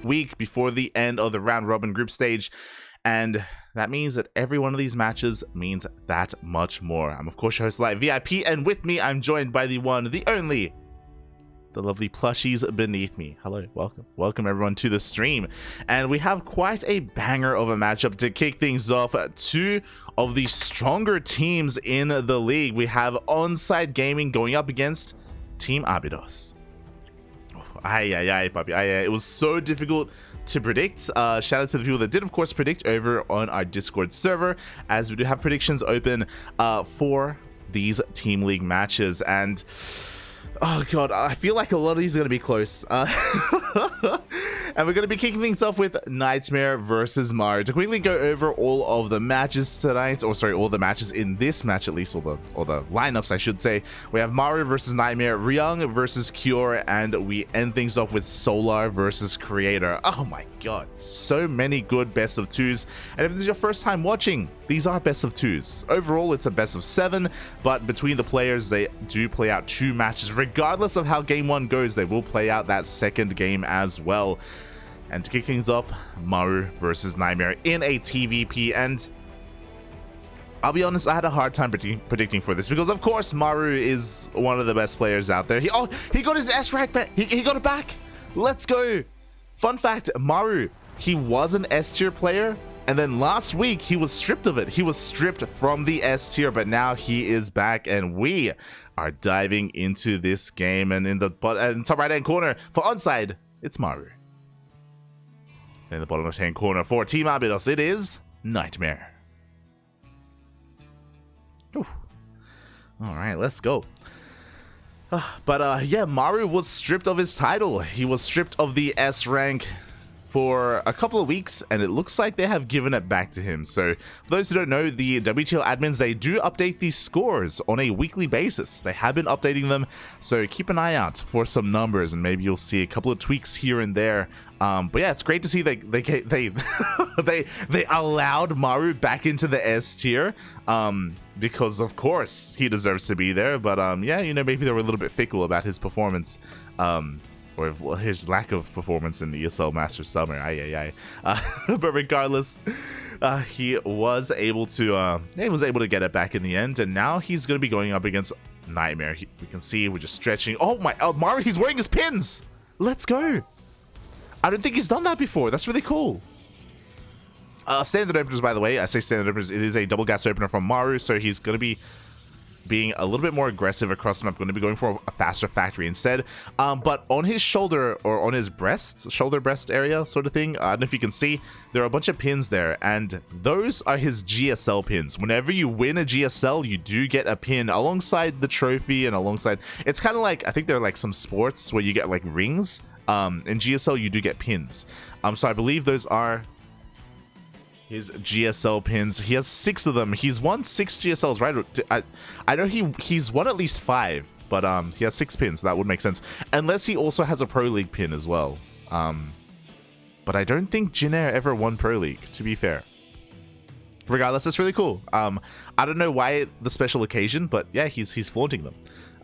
week before the end of the round robin group stage. And that means that every one of these matches means that much more. I'm of course your host Light VIP, and with me I'm joined by the one, the only, the lovely plushies beneath me. Hello, welcome everyone to the stream. And we have quite a banger of a matchup to kick things off. Two of the stronger teams in the league. We have Onsyde Gaming going up against Team ABYDOS. Puppy. It was so difficult to predict. Shout out to the people that did of course predict over on our Discord server, as we do have predictions open for these team league matches. And oh god, I feel like a lot of these are going to be close. And we're going to be kicking things off with Nightmare versus Maru. To quickly go over all of the matches tonight, or sorry, all the matches in this match at least, or the lineups I should say. We have Maru versus Nightmare, Ryung versus Cure, and we end things off with Solar versus Creator. Oh my god, so many good best of twos. And if this is your first time watching, these are best of twos. Overall, it's a best of 7, but between the players, they do play out 2 matches. Regardless of how game 1 goes, they will play out that second game as well. And to kick things off, Maru versus Nightmare in a TVP. And I'll be honest, I had a hard time predicting for this, because of course Maru is one of the best players out there. He got his S rank back. He got it back. Let's go. Fun fact, Maru, he was an S tier player, and then last week he was stripped of it. He was stripped from the S tier, but now he is back, and we are diving into this game. And in the top right hand corner for Onsyde, it's Maru. In the bottom left hand corner for Team ABYDOS, it is Nightmare. Ooh. All right, let's go. Yeah, Maru was stripped of his title. He was stripped of the S rank for a couple of weeks, and it looks like they have given it back to him. So for those who don't know, the WTL admins, they do update these scores on a weekly basis. They have been updating them, so keep an eye out for some numbers, and maybe you'll see a couple of tweaks here and there. But yeah, it's great to see they they allowed Maru back into the S tier, because of course he deserves to be there. But yeah, you know, maybe they were a little bit fickle about his performance, or his lack of performance in the ESL Masters Summer. But regardless, he was able to get it back in the end, and now he's going to be going up against Nightmare. We can see we're just stretching. Oh my, Maru, he's wearing his pins. Let's go. I don't think he's done that before. That's really cool. Standard openers, by the way. I say standard openers. It is a double gas opener from Maru, so he's going to be being a little bit more aggressive across the map. Going to be going for a faster factory instead. But on his shoulder, or on his breast, shoulder breast area sort of thing, I don't know if you can see, there are a bunch of pins there, and those are his GSL pins. Whenever you win a GSL, you do get a pin alongside the trophy, and alongside, it's kind of like, I think there are like some sports where you get like rings. In GSL you do get pins. So I believe those are his GSL pins. He has 6 of them. He's won 6 GSLs, right? I know he's won at least 5, but he has 6 pins. That would make sense, unless he also has a Pro League pin as well. But I don't think Jinair ever won Pro League, to be fair. Regardless, that's really cool. I don't know why the special occasion, but yeah, he's flaunting them.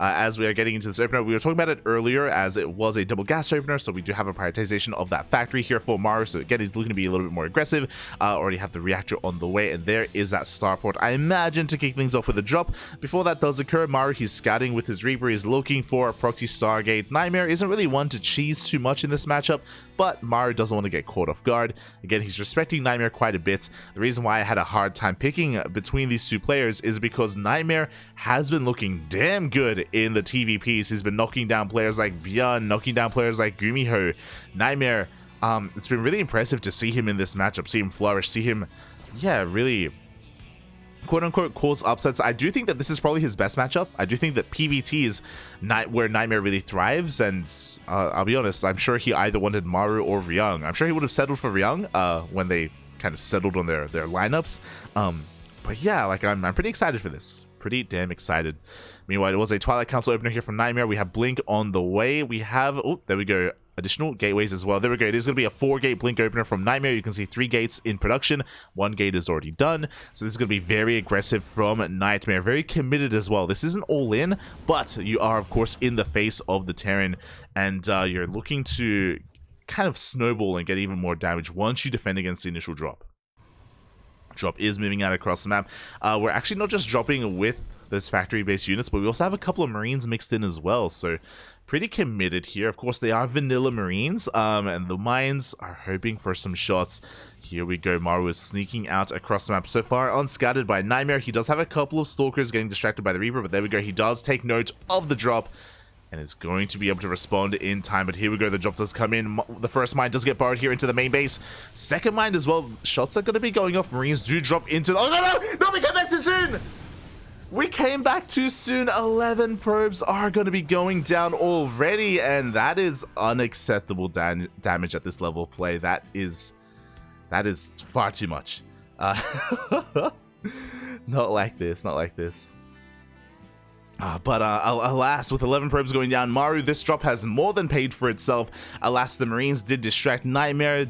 As we are getting into this opener, we were talking about it earlier, as it was a double gas opener, so we do have a prioritization of that factory here for Maru. So again, he's looking to be a little bit more aggressive. Already have the reactor on the way, and there is that starport, I imagine, to kick things off with a drop. Before that does occur, Maru, he's scouting with his Reaper. He's looking for a proxy Stargate. Nightmare isn't really one to cheese too much in this matchup, but Maru doesn't want to get caught off guard. Again, he's respecting Nightmare quite a bit. The reason why I had a hard time picking between these two players is because Nightmare has been looking damn good in the TVPs. He's been knocking down players like Björn, knocking down players like Gumiho. Nightmare, it's been really impressive to see him in this matchup, see him flourish, see him, yeah, really quote-unquote cause upsets. I do think that this is probably his best matchup. I do think that PVT is where Nightmare really thrives, and I'll be honest, I'm sure he either wanted Maru or Ryung. I'm sure he would have settled for Ryung when they kind of settled on their lineups. But yeah, like I'm pretty excited for this. Pretty damn excited. Meanwhile, it was a Twilight Council opener here from Nightmare. We have Blink on the way. We have, oh, there we go, additional gateways as well. There we go. It is going to be a 4-gate Blink opener from Nightmare. You can see 3 gates in production. 1 gate is already done. So this is going to be very aggressive from Nightmare. Very committed as well. This isn't all in, but you are, of course, in the face of the Terran, and you're looking to kind of snowball and get even more damage once you defend against the initial drop. Drop is moving out across the map. We're actually not just dropping with those factory-based units, but we also have a couple of Marines mixed in as well, so pretty committed here. Of course, they are vanilla Marines, and the mines are hoping for some shots. Here we go, Maru is sneaking out across the map. So far, unscattered by Nightmare. He does have a couple of Stalkers getting distracted by the Reaper, but there we go. He does take note of the drop and is going to be able to respond in time. But here we go, the drop does come in. The first mine does get borrowed here into the main base. Second mine as well. Shots are going to be going off. Marines do drop into... Oh, no, we came back too soon! We came back too soon. 11 probes are going to be going down already, and that is unacceptable damage at this level of play. That is far too much. Not like this, not like this. But alas, with 11 probes going down, Maru, this drop has more than paid for itself. Alas, the Marines did distract. Nightmare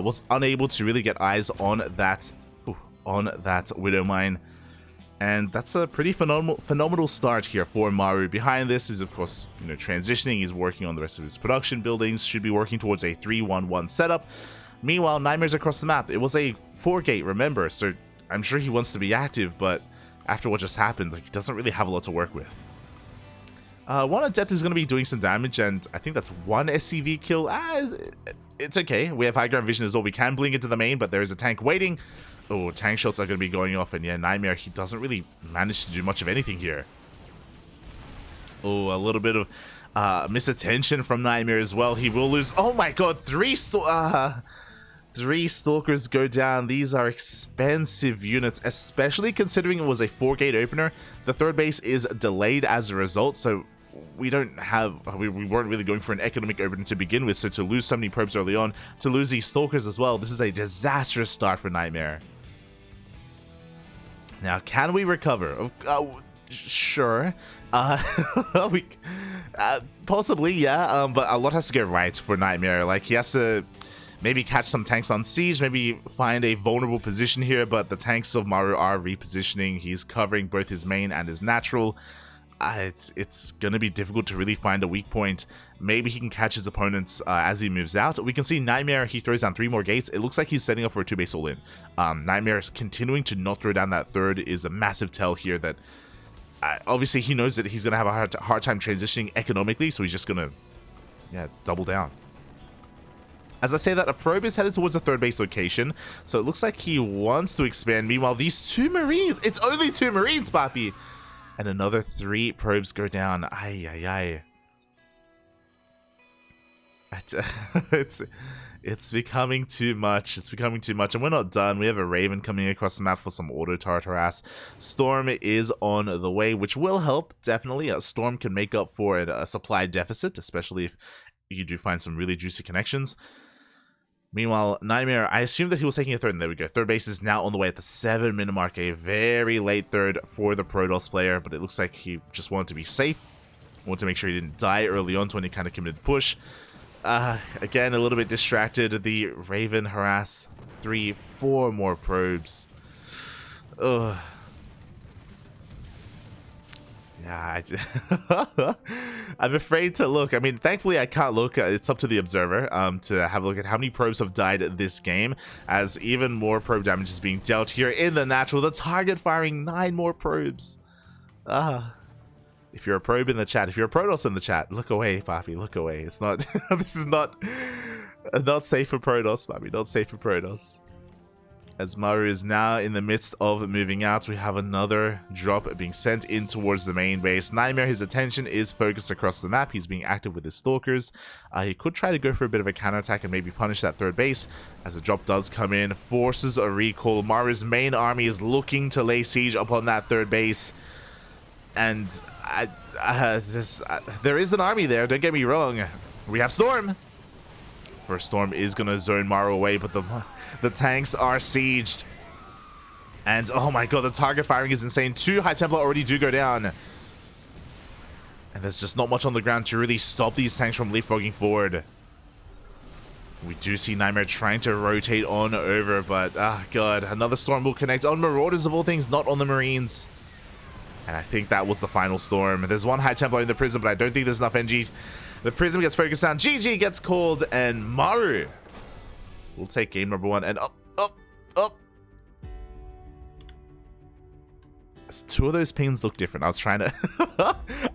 was unable to really get eyes on that Widow Mine. And that's a pretty phenomenal start here for Maru. Behind this is, of course, transitioning. He's working on the rest of his production buildings. Should be working towards a 3-1-1 setup. Meanwhile, Nightmare's across the map. It was a 4-gate, remember, so I'm sure he wants to be active, but after what just happened, he doesn't really have a lot to work with. One Adept is going to be doing some damage, and I think that's one SCV kill. It's okay. We have high ground vision as well. We can blink into the main, but there is a tank waiting. Oh, tank shots are going to be going off, and yeah, Nightmare, he doesn't really manage to do much of anything here. Oh, a little bit of misattention from Nightmare as well. He will lose. Oh my god, 3 Stalkers go down. These are expensive units, especially considering it was a 4-gate opener. The third base is delayed as a result, so we weren't really going for an economic opener to begin with, so to lose so many probes early on, to lose these Stalkers as well, this is a disastrous start for Nightmare. Now, can we recover? Sure. Possibly, yeah, but a lot has to go right for Nightmare. Like, he has to maybe catch some tanks on siege, maybe find a vulnerable position here, but the tanks of Maru are repositioning. He's covering both his main and his natural. It's gonna be difficult to really find a weak point. Maybe he can catch his opponents as he moves out. We can see Nightmare, he throws down 3 more gates. It looks like he's setting up for a 2-base all-in. Nightmare continuing to not throw down that third is a massive tell here that obviously he knows that he's gonna have a hard time transitioning economically, so he's just gonna double down. As I say that, a probe is headed towards the 3rd base location, so it looks like he wants to expand. Meanwhile, these 2 Marines, it's only 2 Marines, Papi! And another 3 probes go down. It's becoming too much. It's becoming too much, and we're not done. We have a Raven coming across the map for some auto turret harass. Storm is on the way, which will help, definitely. A Storm can make up for a supply deficit, especially if you do find some really juicy connections. Meanwhile, Nightmare, I assume that he was taking a 3rd, and there we go. 3rd base is now on the way at the 7-minute mark. A very late 3rd for the Protoss player, but it looks like he just wanted to be safe. Wanted to make sure he didn't die early on to any kind of committed push. Again, a little bit distracted. The Raven harass 3-4 more probes. Ugh. Yeah, I'm afraid to look. I mean, thankfully I can't look. It's up to the observer to have a look at how many probes have died this game, as even more probe damage is being dealt here in the natural. The target firing 9 more probes. If you're a probe in the chat, if you're a Protoss in the chat, look away, Papi, look away. It's not, this is not safe for Protoss, Papi, not safe for Protoss. As Maru is now in the midst of moving out, we have another drop being sent in towards the main base. Nightmare, his attention is focused across the map. He's being active with his Stalkers. He could try to go for a bit of a counterattack and maybe punish that 3rd base. As the drop does come in, forces a recall. Maru's main army is looking to lay siege upon that 3rd base. And there is an army there, don't get me wrong. We have Storm. First Storm is going to zone Maru away, but the tanks are sieged. And oh my god, the target firing is insane. 2 High Templar already do go down. And there's just not much on the ground to really stop these tanks from leapfrogging forward. We do see Nightmare trying to rotate on over, but god, another Storm will connect on Marauders of all things, not on the Marines. And I think that was the final Storm. There's 1 High Templar in the prison, but I don't think there's enough NG The Prism gets focused on. GG gets called, and Maru will take game number 1. And up. Two of those pins look different. I was trying to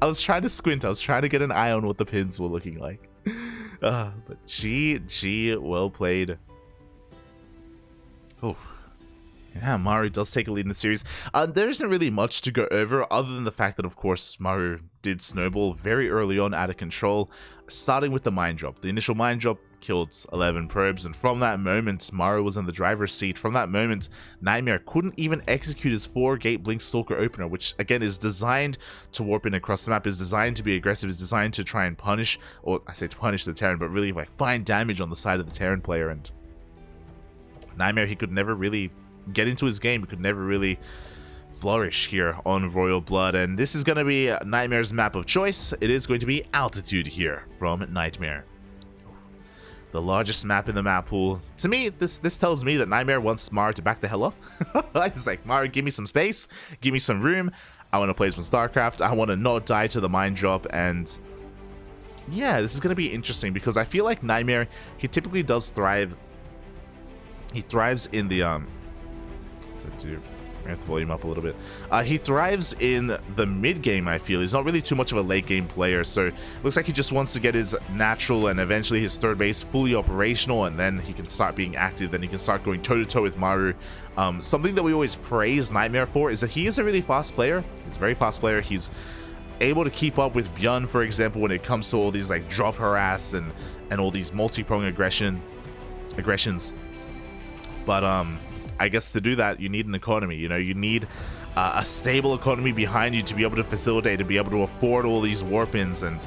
I was trying to squint. I was trying to get an eye on what the pins were looking like. But GG, well played. Oh, yeah, Maru does take a lead in the series. There isn't really much to go over other than the fact that, of course, Maru did snowball very early on out of control, starting with the mine drop. The initial mine drop killed 11 probes, and from that moment, Maru was in the driver's seat. From that moment, Nightmare couldn't even execute his 4-gate Blink Stalker opener, which, again, is designed to warp in across the map, is designed to be aggressive, is designed to try and punish, or I say to punish the Terran, but really like find damage on the side of the Terran player. And Nightmare, he could never really get into his game. He could never really flourish here on Royal Blood, and this is going to be Nightmare's map of choice. It is going to be Altitude here from Nightmare. The largest map in the map pool. To me, this tells me that Nightmare wants Maru to back the hell up. He's like, Maru, give me some space, give me some room. I want to play some StarCraft. I want to not die to the mine drop. And yeah, this is going to be interesting because I feel like Nightmare, he typically does thrive. He thrives in the I have to volume up a little bit. He thrives in the mid game, I feel. He's not really too much of a late game player, so it looks like he just wants to get his natural and eventually his third base fully operational, and then he can start being active, then he can start going toe-to-toe with Maru. Something that we always praise Nightmare for is that he is a really fast player. He's a very fast player. He's able to keep up with Byun, for example, when it comes to all these like drop harass and all these multi-prong aggressions. But I guess to do that, you need an economy. You know, you need a stable economy behind you to be able to facilitate, to be able to afford all these warp-ins, and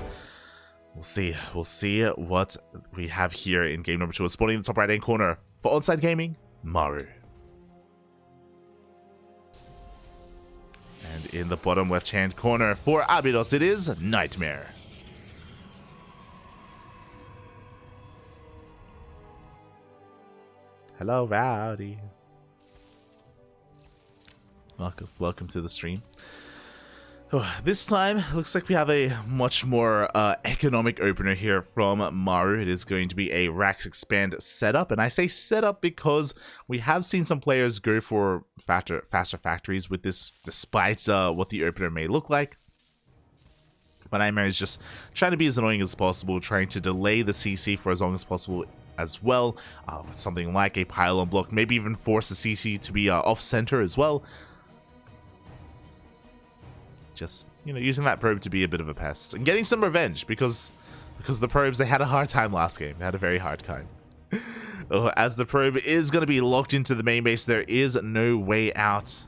we'll see. We'll see what we have here in game number 2. Spawning in the top right-hand corner for Onsyde Gaming, Maru. And in the bottom left-hand corner for ABYDOS, it is Nightmare. Hello, Rowdy. Welcome to the stream. Oh, this time, looks like we have a much more economic opener here from Maru. It is going to be a Rax Expand setup, and I say setup because we have seen some players go for faster factories with this, despite what the opener may look like. But Nightmare is just trying to be as annoying as possible, trying to delay the CC for as long as possible as well, with something like a pylon block, maybe even force the CC to be off-center as well. Just, you know, using that probe to be a bit of a pest and getting some revenge because the probes, they had a hard time last game. They had a very hard time. As the probe is going to be locked into the main base, there is no way out.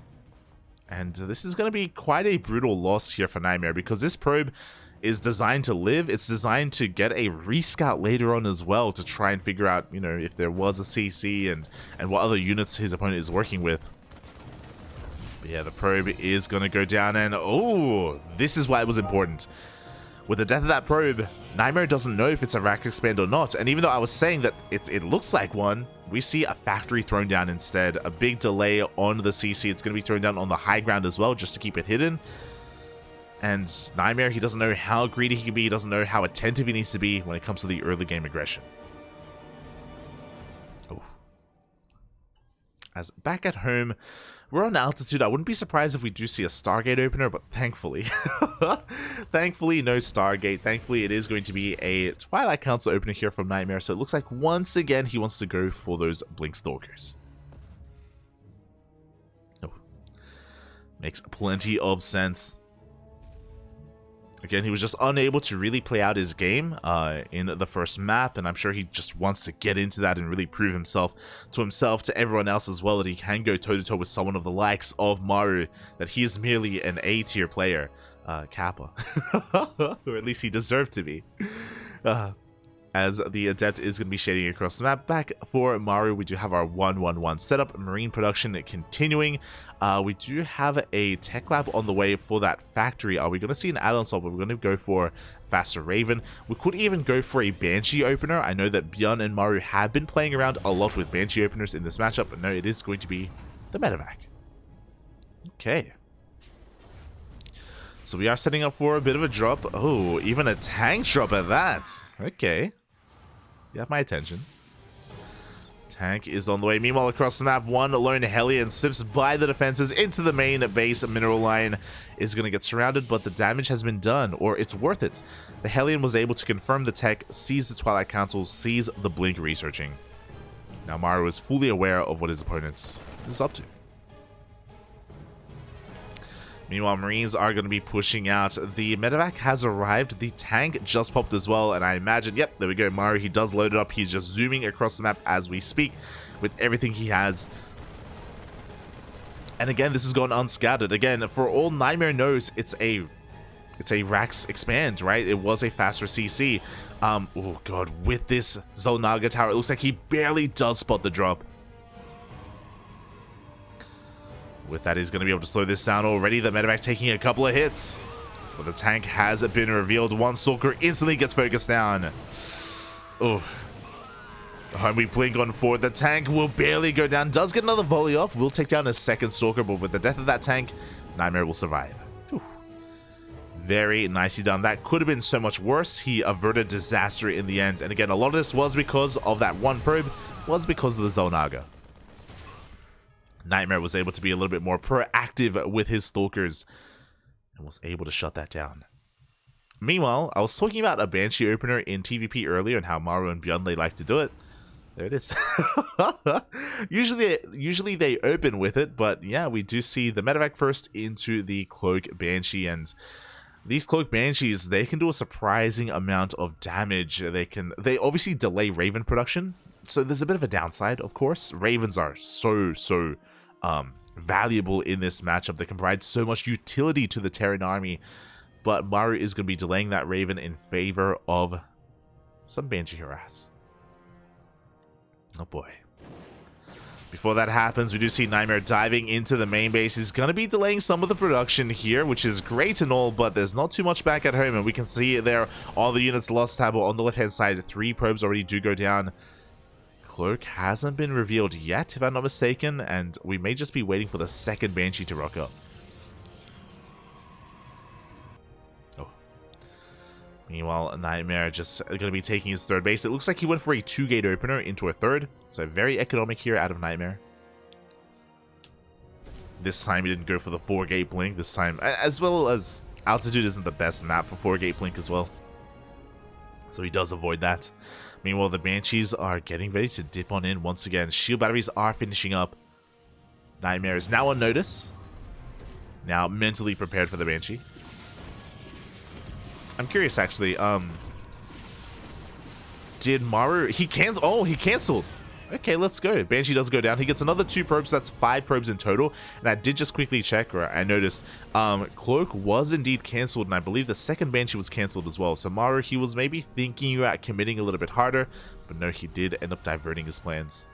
And this is going to be quite a brutal loss here for Nightmare because this probe is designed to live. It's designed to get a rescout later on as well to try and figure out, you know, if there was a CC and what other units his opponent is working with. But yeah, the probe is going to go down, and oh, this is why it was important. With the death of that probe, Nightmare doesn't know if it's a Rax Expand or not, and even though I was saying that it looks like one, we see a factory thrown down instead. A big delay on the CC. It's going to be thrown down on the high ground as well, just to keep it hidden. And Nightmare, he doesn't know how greedy he can be. He doesn't know how attentive he needs to be when it comes to the early game aggression. Oh. As back at home, we're on Altitude. I wouldn't be surprised if we do see a Stargate opener, but thankfully, thankfully no Stargate. Thankfully, it is going to be a Twilight Council opener here from Nightmare. So it looks like once again he wants to go for those Blink Stalkers. Oh. Makes plenty of sense. Again, he was just unable to really play out his game in the first map, and I'm sure he just wants to get into that and really prove himself, to everyone else as well, that he can go toe-to-toe with someone of the likes of Maru, that he is merely an A-tier player, Kappa, or at least he deserved to be. As the Adept is going to be shading across the map. Back for Maru, we do have our 1-1-1 setup, Marine production continuing. We do have a tech lab on the way for that factory. Are we going to see an add-on swap? We're going to go for Faster Raven. We could even go for a Banshee opener. I know that Byun and Maru have been playing around a lot with Banshee openers in this matchup, but no, it is going to be the medevac. Okay. So we are setting up for a bit of a drop. Oh, even a tank drop at that. Okay. You have my attention. Tank is on the way. Meanwhile, across the map, one lone Hellion slips by the defenses into the main base. Mineral line is going to get surrounded, but the damage has been done, or it's worth it. The Hellion was able to confirm the tech, sees the Twilight Council, sees the Blink researching. Now Maru is fully aware of what his opponent is up to. Meanwhile, Marines are going to be pushing out. The medevac has arrived. The tank just popped as well. And I imagine, yep, there we go. Maru, he does load it up. He's just zooming across the map as we speak with everything he has. And again, this has gone unscouted. Again, for all Nightmare knows, it's a Rax expand, right? It was a faster CC. Oh god, with this Xel'Naga tower, it looks like he barely does spot the drop. With that, he's going to be able to slow this down already. The medevac taking a couple of hits. But the tank has been revealed. One Stalker instantly gets focused down. Oh. And we blink on forward. The tank will barely go down. Does get another volley off. Will take down a second Stalker. But with the death of that tank, Nightmare will survive. Whew. Very nicely done. That could have been so much worse. He averted disaster in the end. And again, a lot of this was because of that one probe. Was because of the Xel'Naga. Nightmare was able to be a little bit more proactive with his Stalkers and was able to shut that down. Meanwhile, I was talking about a Banshee opener in TVP earlier and how Maru and Beyond they like to do it. There it is. Usually they open with it, but yeah, we do see the medevac first into the Cloak Banshee, and these Cloak Banshees, they can do a surprising amount of damage. They obviously delay Raven production, so there's a bit of a downside, of course. Ravens are so valuable in this matchup. They can provide so much utility to the Terran army, but Maru is going to be delaying that Raven in favor of some Banshee harass. Oh boy. Before that happens, we do see Nightmare diving into the main base. He's going to be delaying some of the production here, which is great and all, but there's not too much back at home, and we can see there all the units lost tab on the left-hand side. 3 probes already do go down. Cloak hasn't been revealed yet, if I'm not mistaken, and we may just be waiting for the second Banshee to rock up. Oh. Meanwhile, Nightmare just going to be taking his third base. It looks like he went for a 2-gate opener into a third, so very economic here out of Nightmare. This time he didn't go for the 4-gate blink this time, as well as Altitude isn't the best map for 4-gate blink as well. So he does avoid that. Meanwhile, the Banshees are getting ready to dip on in once again. Shield batteries are finishing up. Nightmare is now on notice. Now mentally prepared for the Banshee. I'm curious, actually. Did Maru... He canceled. Okay, let's go. Banshee does go down. He gets another 2 probes. That's 5 probes in total. And I did just quickly check, or I noticed, Cloak was indeed cancelled, and I believe the second Banshee was cancelled as well. So Maru, he was maybe thinking about committing a little bit harder, but no, he did end up diverting his plans.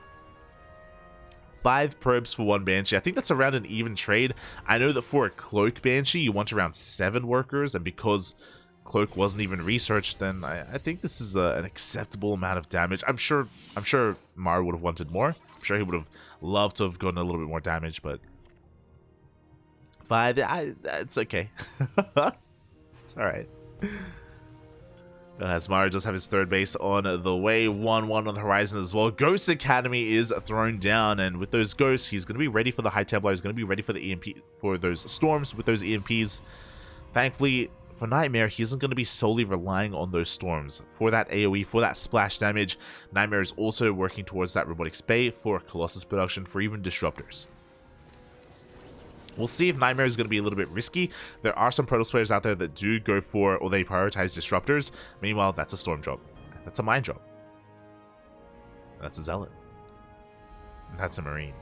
5 probes for 1 Banshee. I think that's around an even trade. I know that for a Cloak Banshee, you want around 7 workers, and because Cloak wasn't even researched, then I think this is an acceptable amount of damage. I'm sure Maru would have wanted more. I'm sure he would have loved to have gotten a little bit more damage, but 5, it's okay. It's alright. As Maru does have his third base on the way, 1-1 on the horizon as well. Ghost Academy is thrown down, and with those ghosts, he's going to be ready for the High Templar. He's going to be ready for the EMP, for those storms with those EMPs. Thankfully, for Nightmare, he isn't going to be solely relying on those storms. For that AoE, for that splash damage, Nightmare is also working towards that Robotics Bay for Colossus production, for even Disruptors. We'll see if Nightmare is going to be a little bit risky. There are some Protoss players out there that do go for, or they prioritize Disruptors. Meanwhile, that's a Storm drop. That's a Mine drop. That's a Zealot. That's a Marine.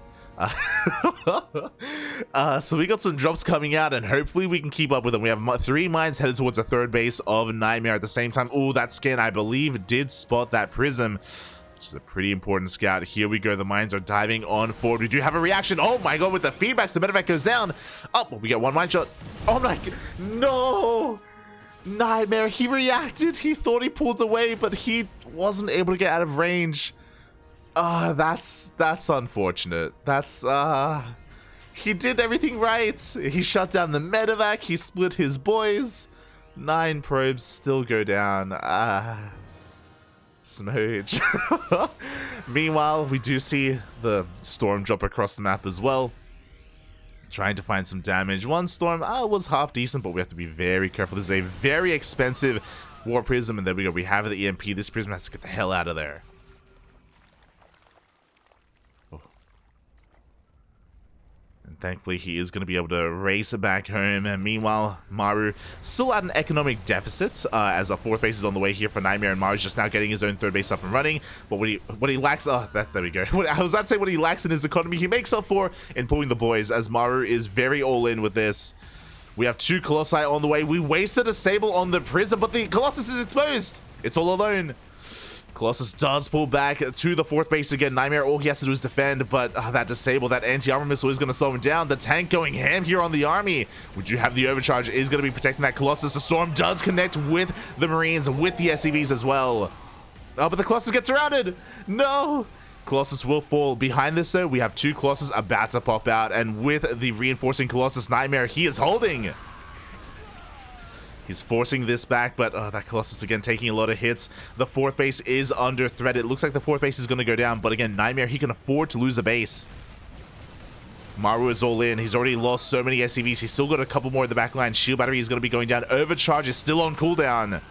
So we got some drops coming out, and hopefully we can keep up with them. We have 3 mines headed towards the third base of Nightmare at the same time. Oh, that scan, I believe, did spot that Prism, which is a pretty important scout. Here we go. The mines are diving on forward. We do have a reaction. Oh my god, with the feedbacks, the medevac goes down. Oh, we get 1 mine shot. Oh my god. No! Nightmare, he reacted. He thought he pulled away, but he wasn't able to get out of range. That's unfortunate. He did everything right. He shut down the medevac. He split his boys. 9 probes still go down. Smooch. Meanwhile, we do see the storm drop across the map as well. Trying to find some damage. One storm was half decent, but we have to be very careful. This is a very expensive war prism, and there we go. We have the EMP. This prism has to get the hell out of there. Thankfully, he is going to be able to race it back home. And meanwhile, Maru still at an economic deficit as a 4th base is on the way here for Nightmare. And Maru's just now getting his own 3rd base up and running. But what he lacks... there we go. I was about to say what he lacks in his economy, he makes up for in pulling the boys, as Maru is very all in with this. We have 2 Colossi on the way. We wasted a Sable on the Prism, but the Colossus is exposed. It's all alone. Colossus does pull back to the 4th base again. Nightmare, all he has to do is defend, but that Disable, that anti-armor missile is going to slow him down. The tank going ham here on the army. Would you have the overcharge is going to be protecting that Colossus. The Storm does connect with the Marines, with the SCVs as well. But the Colossus gets surrounded. No! Colossus will fall. Behind this, though, we have 2 Colossus about to pop out, and with the reinforcing Colossus Nightmare, he is holding. He's forcing this back, but that Colossus again taking a lot of hits. The 4th base is under threat. It looks like the 4th base is going to go down, but again, Nightmare, he can afford to lose a base. Maru is all in. He's already lost so many SCVs. He's still got a couple more in the back line. Shield battery is going to be going down. Overcharge is still on cooldown.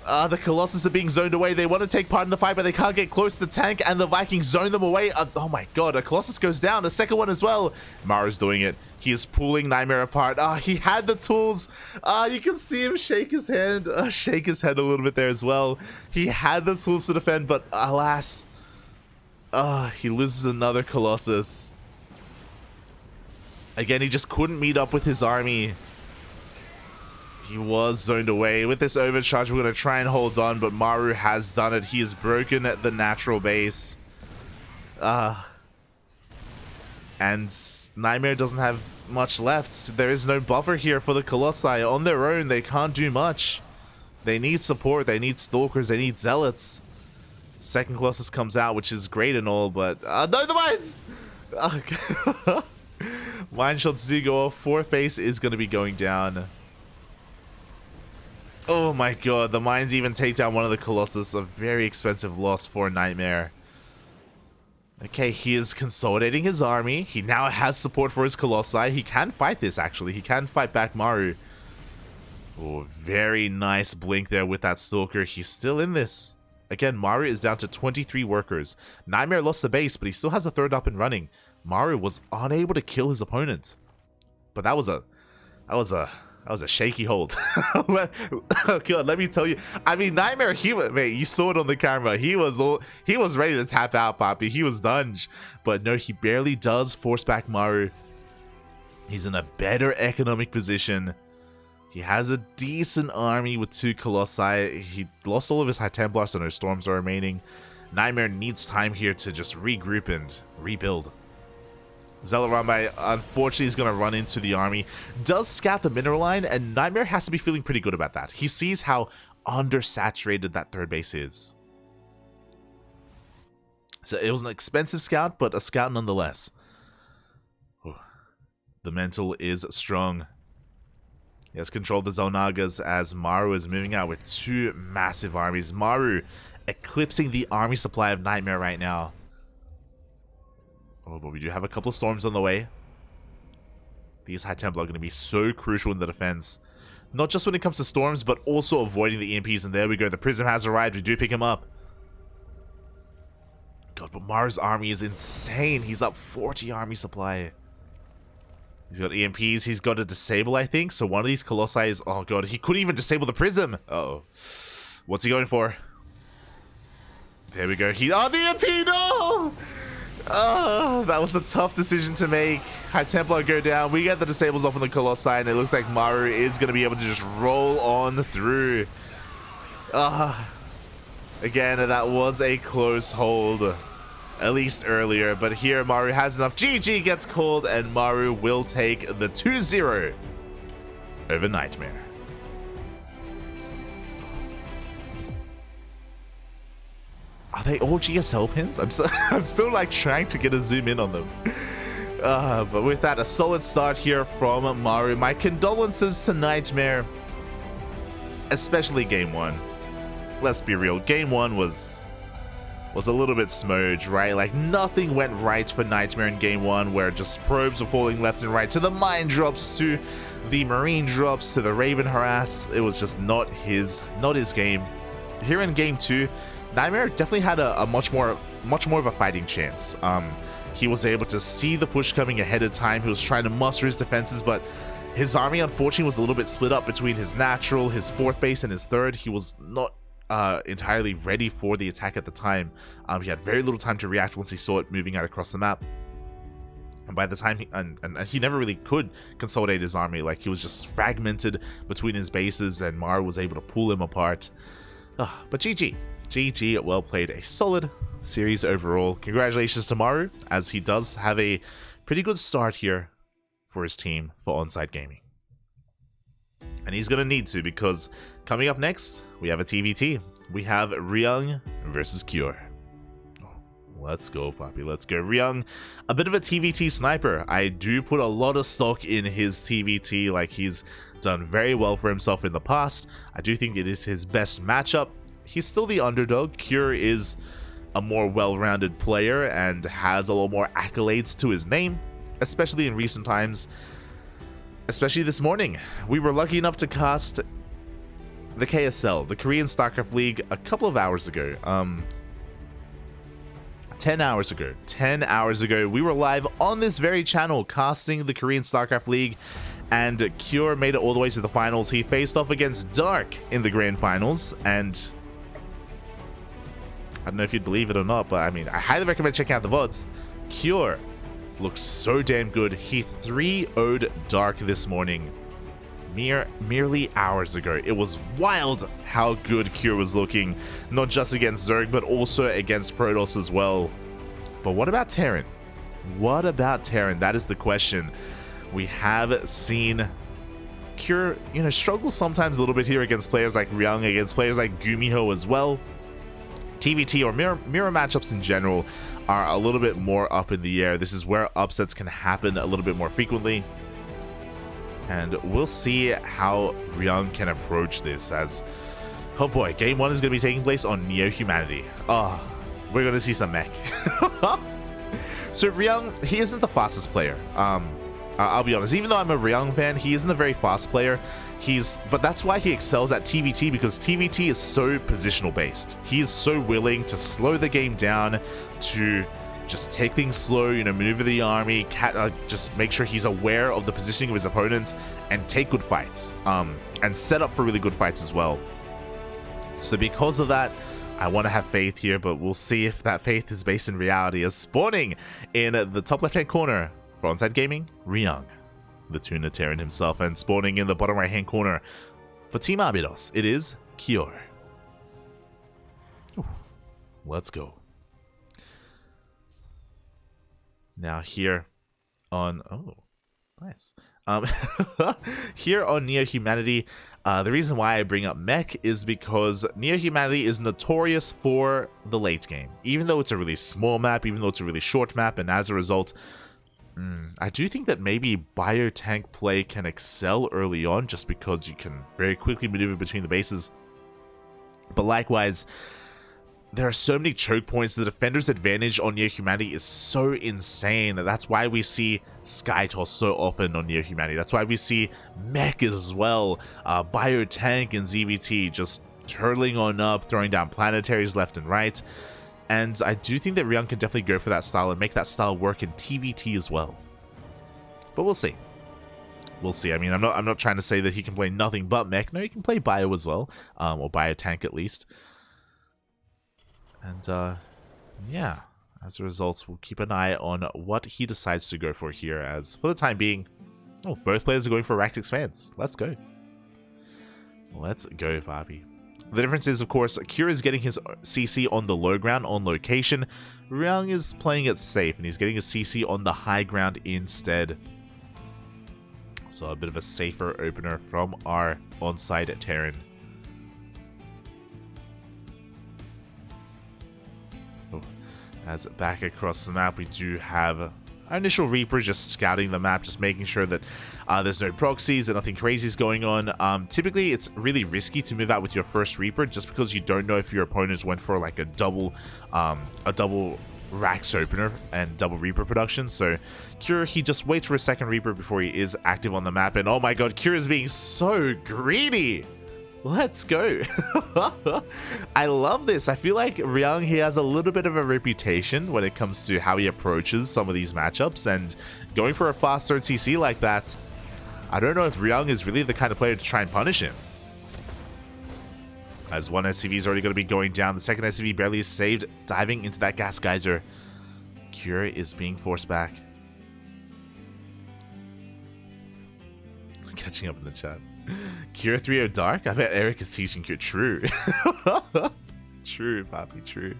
The Colossus are being zoned away. They want to take part in the fight, but they can't get close to the tank, and the Vikings zone them away. Oh my god, a Colossus goes down. A second one as well. Maru's doing it. He is pulling Nightmare apart. He had the tools. You can see him shake his hand. Shake his head a little bit there as well. He had the tools to defend, but alas. He loses another Colossus. Again, he just couldn't meet up with his army. He was zoned away. With this overcharge, we're going to try and hold on, but Maru has done it. He has broken the natural base. And Nightmare doesn't have much left. There is no buffer here for the Colossi. On their own, they can't do much. They need support. They need Stalkers. They need Zealots. Second Colossus comes out, which is great and all, but... no, the mines! Mine shots do go off. 4th base is going to be going down. Oh my god, the mines even take down one of the Colossus. A very expensive loss for Nightmare. Okay, he is consolidating his army. He now has support for his Colossi. He can fight this, actually. He can fight back Maru. Oh, very nice blink there with that Stalker. He's still in this. Again, Maru is down to 23 workers. Nightmare lost the base, but he still has a 3rd up and running. Maru was unable to kill his opponent. But that was a shaky hold. Oh god, let me tell you. I mean, Nightmare, mate, you saw it on the camera. He was ready to tap out, Poppy. He was done. But no, he barely does force back Maru. He's in a better economic position. He has a decent army with 2 Colossi. He lost all of his High Templars, so no Storms are remaining. Nightmare needs time here to just regroup and rebuild. Zealot Rambai, unfortunately, is going to run into the army. Does scout the mineral line, and Nightmare has to be feeling pretty good about that. He sees how undersaturated that 3rd base is. So it was an expensive scout, but a scout nonetheless. Ooh. The mental is strong. He has controlled the Zonagas as Maru is moving out with 2 massive armies. Maru eclipsing the army supply of Nightmare right now. Oh, but we do have a couple of Storms on the way. These High Templar are going to be so crucial in the defense. Not just when it comes to Storms, but also avoiding the EMPs. And there we go. The Prism has arrived. We do pick him up. God, but Maru's army is insane. He's up 40 army supply. He's got EMPs. He's got a Disable, I think. So one of these Colossi is... Oh, God. He couldn't even disable the Prism. Uh-oh. What's he going for? There we go. Oh, the EMP! No! Oh, that was a tough decision to make. High Templar go down. We get the disables off on the Colossi, and it looks like Maru is going to be able to just roll on through. Again, that was a close hold. At least earlier. But here, Maru has enough. GG gets called, and Maru will take the 2-0 over Nightmare. Are they all GSL pins? I'm still like trying to get a zoom in on them. But with that, a solid start here from Maru. My condolences to Nightmare, especially game 1. Let's be real, game 1 was a little bit smudge, right? Like, nothing went right for Nightmare in game 1, where just probes were falling left and right, to the mine drops, to the marine drops, to the Raven harass. It was just not his game. Here in game 2, Nightmare definitely had a much more of a fighting chance. He was able to see the push coming ahead of time. He was trying to muster his defenses, but his army unfortunately was a little bit split up between his natural, his 4th base, and his 3rd. He was not entirely ready for the attack at the time. He had very little time to react once he saw it moving out across the map. And by the time he never really could consolidate his army. Like, he was just fragmented between his bases, and Maru was able to pull him apart. But GG, well played. A solid series overall. Congratulations to Maru, as he does have a pretty good start here for his team for Onsyde Gaming. And he's going to need to, because coming up next, we have a TVT. We have Ryung versus Cure. Let's go, Poppy. Let's go. Ryung, a bit of a TVT sniper. I do put a lot of stock in his TVT. Like, he's done very well for himself in the past. I do think it is his best matchup. He's still the underdog. Cure is a more well-rounded player and has a lot more accolades to his name, especially in recent times. Especially this morning, we were lucky enough to cast the KSL, the Korean StarCraft League, a couple of hours ago. 10 hours ago, we were live on this very channel casting the Korean StarCraft League, and Cure made it all the way to the finals. He faced off against Dark in the grand finals, and I don't know if you'd believe it or not, but I mean, I highly recommend checking out the VODs. Cure looks so damn good. He 3-0'd Dark this morning, merely hours ago. It was wild how good Cure was looking, not just against Zerg, but also against Protoss as well. But what about Terran? What about Terran? That is the question. We have seen Cure, struggle sometimes a little bit here against players like Ryung, against players like Gumiho as well. TVT or mirror matchups in general are a little bit more up in the air. This is where upsets can happen a little bit more frequently. And we'll see how Ryung can approach this, as, oh boy, game 1 is going to be taking place on Neo Humanity. Oh, we're going to see some mech. So Ryung, he isn't the fastest player. I'll be honest, even though I'm a Ryung fan, he isn't a very fast player. But that's why he excels at TVT, because TVT is so positional based. He is so willing to slow the game down, to just take things slow, maneuver the army, just make sure he's aware of the positioning of his opponents, and take good fights, and set up for really good fights as well. So because of that, I want to have faith here, but we'll see if that faith is based in reality. As spawning in the top left-hand corner for Onsyde Gaming, Ryung, the Tuna Terran himself, and spawning in the bottom right-hand corner for Team ABYDOS, it is Cure. Ooh, let's go. Now here on, oh, nice. Here on Neo Humanity, the reason why I bring up mech is because Neo Humanity is notorious for the late game. Even though it's a really small map, even though it's a really short map, and as a result, I do think that maybe biotank play can excel early on, just because you can very quickly maneuver between the bases. But likewise, there are so many choke points. The defender's advantage on Neo Humanity is so insane. That's why we see Sky Toss so often on Neo Humanity. That's why we see mech as well. Biotank and ZBT just turtling on up, throwing down planetaries left and right. And I do think that Ryung can definitely go for that style and make that style work in TVT as well. But we'll see. We'll see. I mean, I'm not trying to say that he can play nothing but mech. No, he can play bio as well, or biotank at least. And yeah, as a result, we'll keep an eye on what he decides to go for here, as for the time being, oh, both players are going for racked expanse. Let's go. Let's go, Barbie. The difference is, of course, Cure is getting his CC on the low ground, on location. Ryung is playing it safe, and he's getting his CC on the high ground instead. So a bit of a safer opener from our Onsyde Terran. As back across the map, we do have Our initial Reaper is just scouting the map, just making sure that there's no proxies, that nothing crazy is going on. Typically, it's really risky to move out with your first Reaper just because you don't know if your opponents went for like a double Rax opener and double Reaper production. So Cure, he just waits for a second Reaper before he is active on the map. And oh my god, Cure is being so greedy. Let's go. I love this. I feel like Ryung, he has a little bit of a reputation when it comes to how he approaches some of these matchups, and going for a fast third CC like that, I don't know if Ryung is really the kind of player to try and punish him. As one SCV is already going to be going down, the second SCV barely is saved, diving into that gas geyser. Cure is being forced back. Catching up in the chat. Cure 3-0 Dark? I bet Eric is teaching Cure. True. True, Papi, true.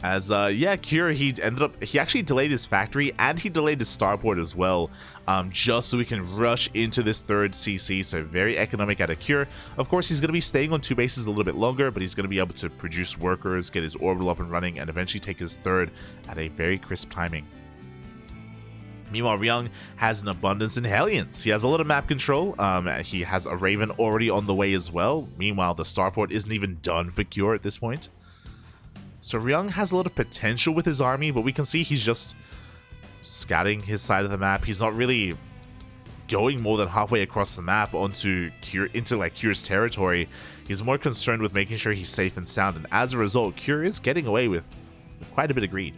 Yeah, Cure, he actually delayed his factory and he delayed his starport as well, just so we can rush into this third CC. So very economic out of Cure. Of course, he's going to be staying on 2 bases a little bit longer, but he's going to be able to produce workers, get his orbital up and running, and eventually take his third at a very crisp timing. Meanwhile, Ryung has an abundance in Hellions. He has a lot of map control. He has a Raven already on the way as well. Meanwhile, the starport isn't even done for Cure at this point. So Ryung has a lot of potential with his army, but we can see he's just scouting his side of the map. He's not really going more than halfway across the map onto Cure's territory. He's more concerned with making sure he's safe and sound, and as a result, Cure is getting away with quite a bit of greed.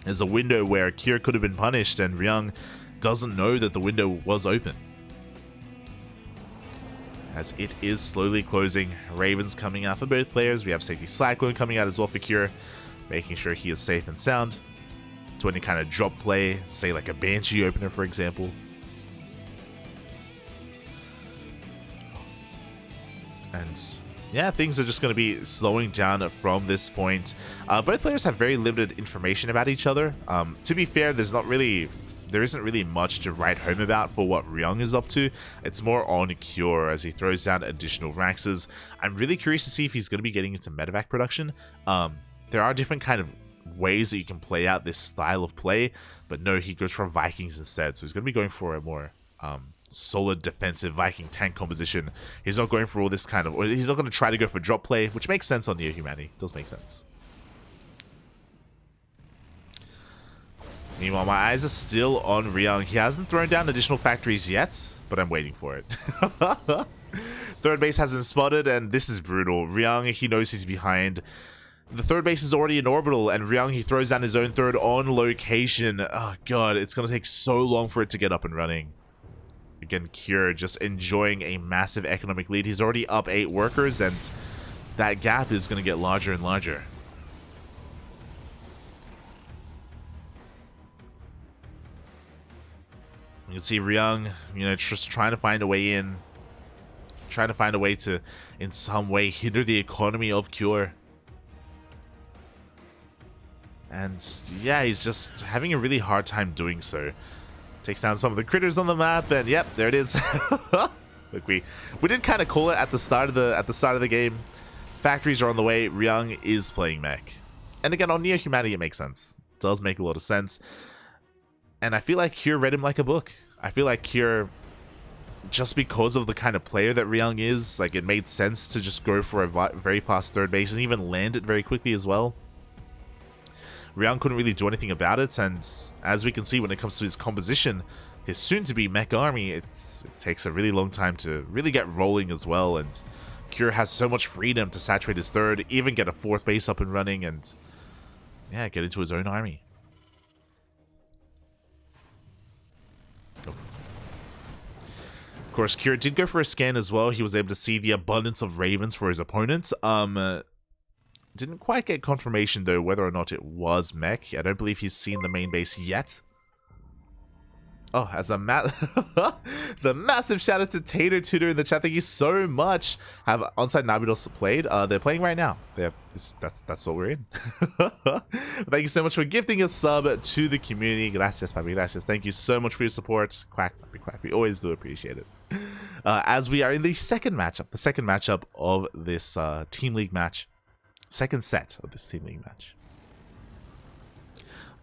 There's a window where Cure could have been punished, and Ryung doesn't know that the window was open. As it is slowly closing, Ravens coming out for both players. We have Safety Cyclone coming out as well for Cure, making sure he is safe and sound to any kind of drop play, say like a Banshee opener, for example. And yeah, things are just going to be slowing down from this point. Both players have very limited information about each other. To be fair, there isn't really much to write home about for what Ryung is up to. It's more on Cure as he throws down additional Raxes. I'm really curious to see if he's going to be getting into medevac production. There are different kind of ways that you can play out this style of play, but no, he goes for Vikings instead. So he's going to be going for a more solid defensive Viking tank composition. He's not going for all this kind of, or he's not going to try to go for drop play, which makes sense on Neo Humanity. Does make sense. Meanwhile, my eyes are still on Ryung. He hasn't thrown down additional factories yet, but I'm waiting for it. Third base hasn't spotted, and this is brutal. Ryung, he knows he's behind. The third base is already in orbital, and Ryung, he throws down his own third on location. Oh god, it's going to take so long for it to get up and running. Again, Cure just enjoying a massive economic lead. He's already up 8 workers, and that gap is going to get larger and larger. You can see Ryung, just trying to find a way in. Trying to find a way to, in some way, hinder the economy of Cure. And yeah, he's just having a really hard time doing so. Takes down some of the critters on the map, and yep, there it is. Look, we did kind of call it at the start of the game. Factories are on the way. Ryung is playing mech, and again on Neo Humanity it makes sense. It does make a lot of sense, and I feel like Cure read him like a book. I feel like Cure, just because of the kind of player that Ryung is, like it made sense to just go for a very fast third base and even land it very quickly as well. Ryung couldn't really do anything about it, and as we can see when it comes to his composition, his soon-to-be mech army, it takes a really long time to really get rolling as well, and Cure has so much freedom to saturate his third, even get a fourth base up and running, and yeah, get into his own army. Of course, Cure did go for a scan as well. He was able to see the abundance of Ravens for his opponent. Didn't quite get confirmation, though, whether or not it was mech. I don't believe he's seen the main base yet. Oh, as a massive shout out to Tater Tutor in the chat. Thank you so much. Have Onsyde and ABYDOS played? They're playing right now. That's what we're in. Thank you so much for gifting a sub to the community. Gracias, papi, gracias. Thank you so much for your support. Quack, papi, quack. We always do appreciate it. As we are in the second matchup of this Team League match. second set of this Team League match.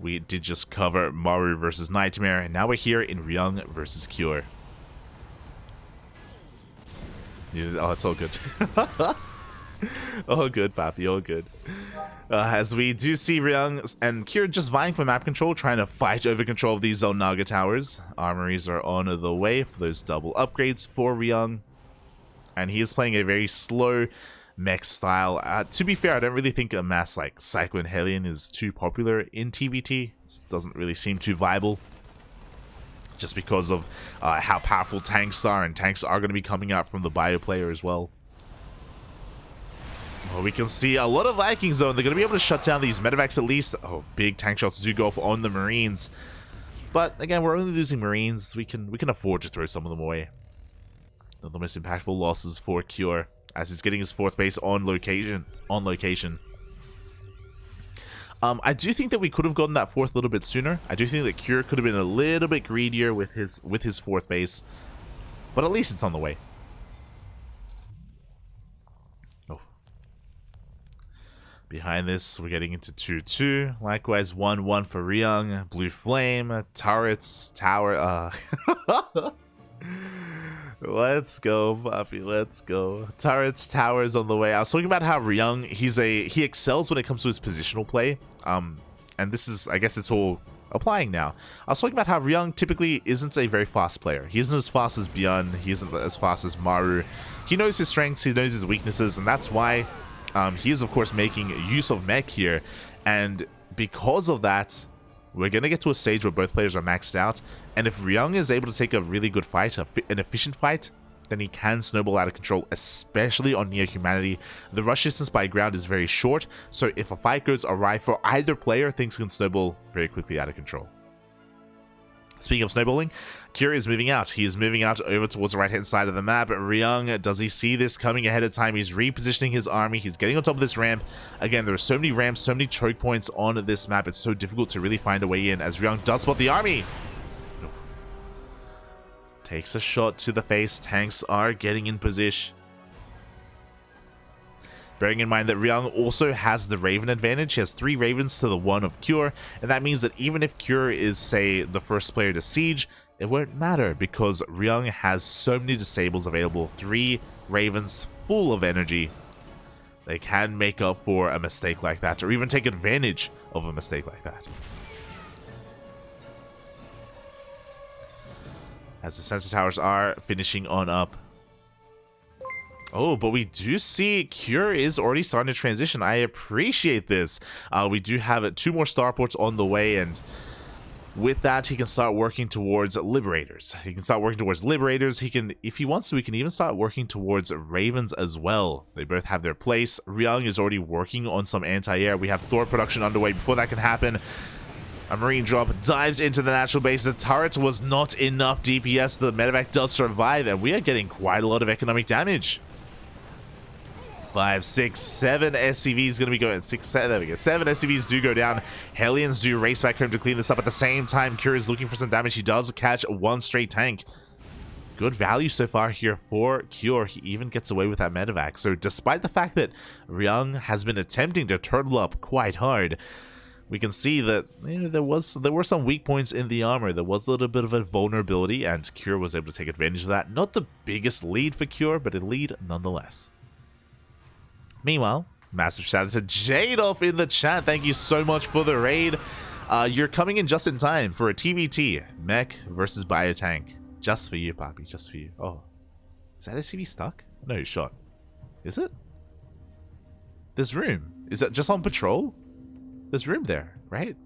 We did just cover Maru versus Nightmare, and now we're here in Ryung versus Cure. Oh, it's all good. All good, Papi, all good. As we do see Ryung and Cure just vying for map control, trying to fight over control of these Zone Naga towers. Armories are on the way for those double upgrades for Ryung. And he is playing a very slow mech style. To be fair, I don't really think a mass like Cyclone Hellion is too popular in TVT. It doesn't really seem too viable. Just because of how powerful tanks are, and tanks are going to be coming out from the bio player as well. Well, we can see a lot of Viking zone. They're going to be able to shut down these medevacs at least. Oh, big tank shots do go off on the Marines. But again, we're only losing Marines. We can afford to throw some of them away. Not the most impactful losses for Cure, as he's getting his 4th base on location. I do think that we could have gotten that 4th a little bit sooner. I do think that Cure could have been a little bit greedier with his 4th base. But at least it's on the way. Oh. Behind this, we're getting into 2-2. Likewise, 1-1 for Ryung. Blue Flame, turrets, tower. Let's go, Puppy. Let's go. Turrets, towers on the way. I was talking about how Ryung, he excels when it comes to his positional play. And this is, I guess it's all applying now. I was talking about how Ryung typically isn't a very fast player. He isn't as fast as Byun. He isn't as fast as Maru. He knows his strengths. He knows his weaknesses. And that's why he is, of course, making use of mech here. And because of that, we're going to get to a stage where both players are maxed out, and if Ryung is able to take a really good fight, an efficient fight, then he can snowball out of control, especially on Neo-Humanity. The rush distance by ground is very short, so if a fight goes awry for either player, things can snowball very quickly out of control. Speaking of snowballing, Cure is moving out. He is moving out over towards the right-hand side of the map. Ryung, does he see this coming ahead of time? He's repositioning his army. He's getting on top of this ramp. Again, there are so many ramps, so many choke points on this map. It's so difficult to really find a way in, as Ryung does spot the army. Takes a shot to the face. Tanks are getting in position. Bearing in mind that Ryung also has the Raven advantage. He has 3 Ravens to the 1 of Cure, and that means that even if Cure is, say, the first player to siege, it won't matter because Ryung has so many disables available. 3 Ravens full of energy. They can make up for a mistake like that, or even take advantage of a mistake like that. As the sensor towers are finishing on up. Oh, but we do see Cure is already starting to transition. I appreciate this. We do have 2 more starports on the way, and with that, he can start working towards Liberators. He can start working towards Liberators. He can, if he wants to, he can even start working towards Ravens as well. They both have their place. Ryung is already working on some anti-air. We have Thor production underway. Before that can happen, a Marine drop dives into the natural base. The turret was not enough DPS. The medevac does survive, and we are getting quite a lot of economic damage. 5, 6, 7 SCVs going to be going. 6, 7, there we go. 7 SCVs do go down. Hellions do race back home to clean this up. At the same time, Cure is looking for some damage. He does catch 1 straight tank. Good value so far here for Cure. He even gets away with that medevac. So despite the fact that Ryung has been attempting to turtle up quite hard, we can see that, you know, there were some weak points in the armor. There was a little bit of a vulnerability, and Cure was able to take advantage of that. Not the biggest lead for Cure, but a lead nonetheless. Meanwhile, massive shout out to Jadoff in the chat. Thank you so much for the raid. You're coming in just in time for a TVT. Mech versus Biotank. Just for you, Poppy. Just for you. Oh. Is that SCV stuck? No, he's shot. Is it? There's room. Is that just on patrol? There's room there, right?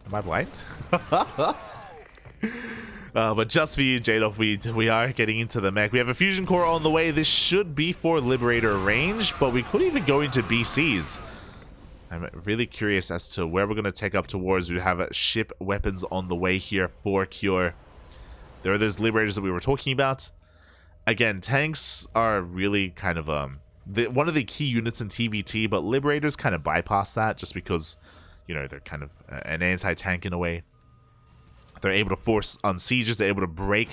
Am I blind? But just for you, Jadoff, we are getting into the mech. We have a fusion core on the way. This should be for Liberator range, but we could even go into BCs. I'm really curious as to where we're going to take up towards. We have ship weapons on the way here for Cure. There are those Liberators that we were talking about. Again, tanks are really kind of one of the key units in TVT, but Liberators kind of bypass that just because, you know, they're kind of an anti-tank in a way. They're able to force on sieges. They're able to break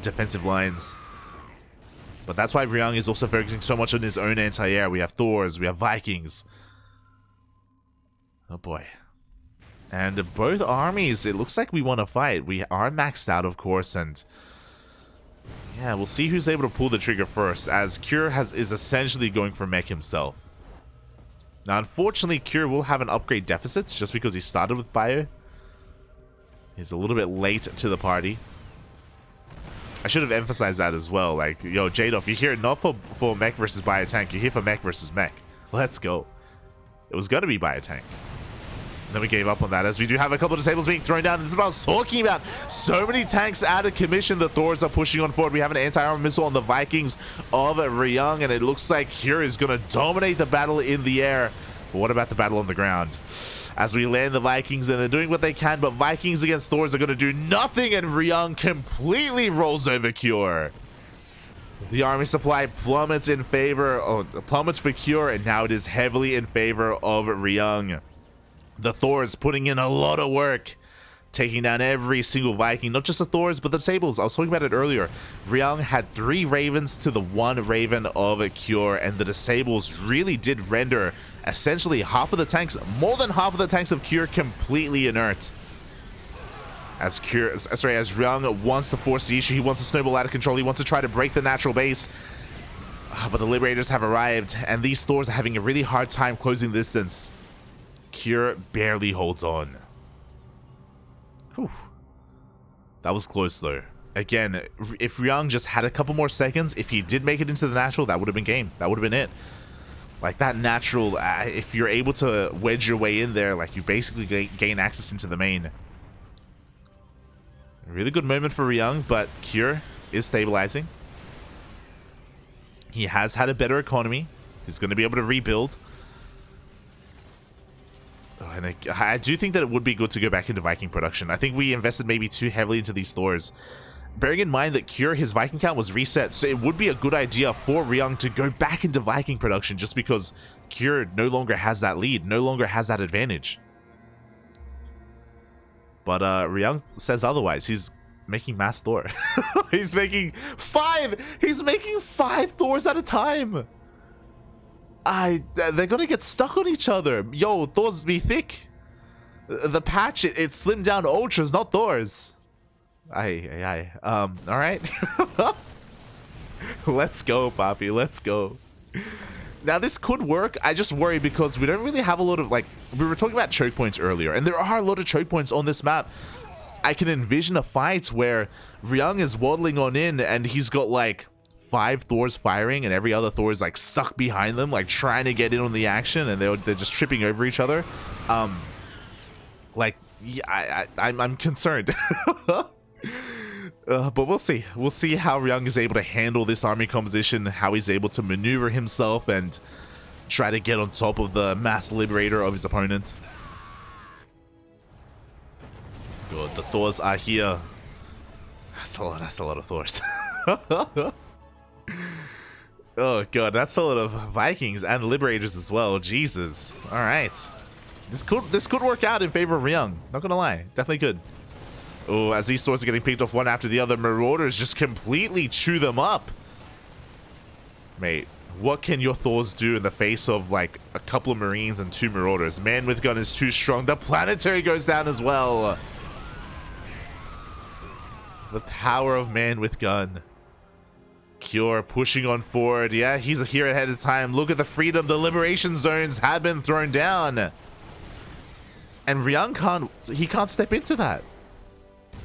defensive lines. But that's why Ryung is also focusing so much on his own anti-air. We have Thors. We have Vikings. Oh boy. And both armies, it looks like we want to fight. We are maxed out, of course, and yeah, we'll see who's able to pull the trigger first, as Cure is essentially going for mech himself. Now, unfortunately, Cure will have an upgrade deficit just because he started with Bio. He's a little bit late to the party. I should have emphasized that as well. Like, yo, Jadoff, you're here not for mech versus Bio Tank. You're here for mech versus mech. Let's go. It was going to be Bio Tank. Then we gave up on that, as we do have a couple of disables being thrown down. This is what I was talking about. So many tanks out of commission. The Thors are pushing on forward. We have an anti-armor missile on the Vikings of Ryung, and it looks like Cure is going to dominate the battle in the air. But what about the battle on the ground? As we land the Vikings, and they're doing what they can, but Vikings against Thors are going to do nothing, and Ryung completely rolls over Cure. The army supply plummets in favor, plummets for Cure, and now it is heavily in favor of Ryung. The Thors putting in a lot of work, taking down every single Viking, not just the Thors, but the Sables. I was talking about it earlier. Ryung had 3 Ravens to the 1 Raven of a Cure, and the Disables really did render essentially half of the tanks, more than half of the tanks of Cure, completely inert. As Ryung wants to force the issue, he wants to snowball out of control, he wants to try to break the natural base. But the Liberators have arrived, and these Thors are having a really hard time closing the distance. Cure barely holds on. Whew. That was close though. Again, if Ryung just had a couple more seconds, if he did make it into the natural, that would have been game. That would have been it. Like that natural, if you're able to wedge your way in there, like you basically gain access into the main. A really good moment for Ryung, but Cure is stabilizing. He has had a better economy. He's going to be able to rebuild. And I do think that it would be good to go back into Viking production. I think we invested maybe too heavily into these Thors. Bearing in mind that Cure, his Viking count was reset, so it would be a good idea for Ryung to go back into Viking production just because Cure no longer has that lead, no longer has that advantage. But Ryung says otherwise. He's making mass Thor. He's making 5! He's making 5 Thors at a time! They're gonna get stuck on each other. Yo, Thors be thick. The patch, it slimmed down to ultras, not Thors. Alright. Let's go, Papi. Let's go. Now, this could work. I just worry because we don't really have a lot of, like, we were talking about choke points earlier, and there are a lot of choke points on this map. I can envision a fight where Ryung is waddling on in, and he's got, like, 5 Thors firing, and every other Thor is like stuck behind them, like trying to get in on the action, and they're just tripping over each other. Like, yeah, I'm concerned. But we'll see. We'll see how Ryung is able to handle this army composition, how he's able to maneuver himself and try to get on top of the mass liberator of his opponent. Good, the Thors are here. That's a lot of Thors. Oh god, that's a lot of Vikings and Liberators as well. Jesus. Alright. This could work out in favor of Ryung. Not gonna lie. Definitely good. Oh, as these Thors are getting picked off one after the other, Marauders just completely chew them up. Mate, what can your Thors do in the face of like a couple of Marines and 2 Marauders? Man with gun is too strong. The planetary goes down as well. The power of man with gun. Cure pushing on forward. Yeah, he's here ahead of time. Look at the freedom. The liberation zones have been thrown down. And Ryung can't step into that.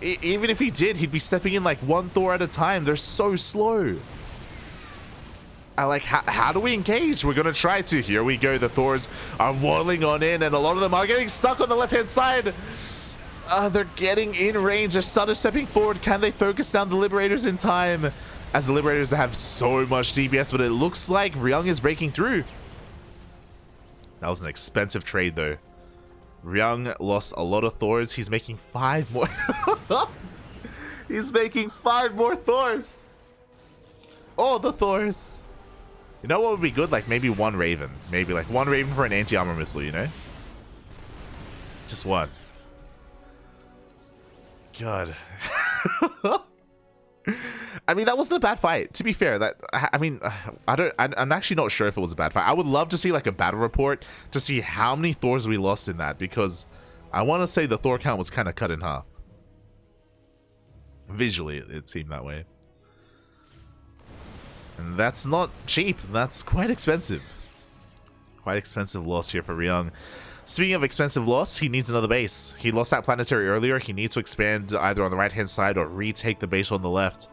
Even if he did, he'd be stepping in like 1 Thor at a time. They're so slow. How do we engage? We're going to try to. Here we go. The Thors are waddling on in, and a lot of them are getting stuck on the left-hand side. They're getting in range. They're started stepping forward. Can they focus down the Liberators in time? As the Liberators have so much DPS, but it looks like Ryung is breaking through. That was an expensive trade, though. Ryung lost a lot of Thors. He's making 5 more. He's making 5 more Thors. Oh, the Thors. You know what would be good? Like maybe 1 Raven. Maybe like 1 Raven for an anti-armor missile, you know? Just 1. God. I mean, that wasn't a bad fight. To be fair, I mean, I'm actually not sure if it was a bad fight. I would love to see like a battle report to see how many Thors we lost in that, because I want to say the Thor count was kind of cut in half. Visually, it seemed that way. And that's not cheap. That's quite expensive. Quite expensive loss here for Ryung. Speaking of expensive loss, he needs another base. He lost that planetary earlier. He needs to expand either on the right-hand side or retake the base on the left.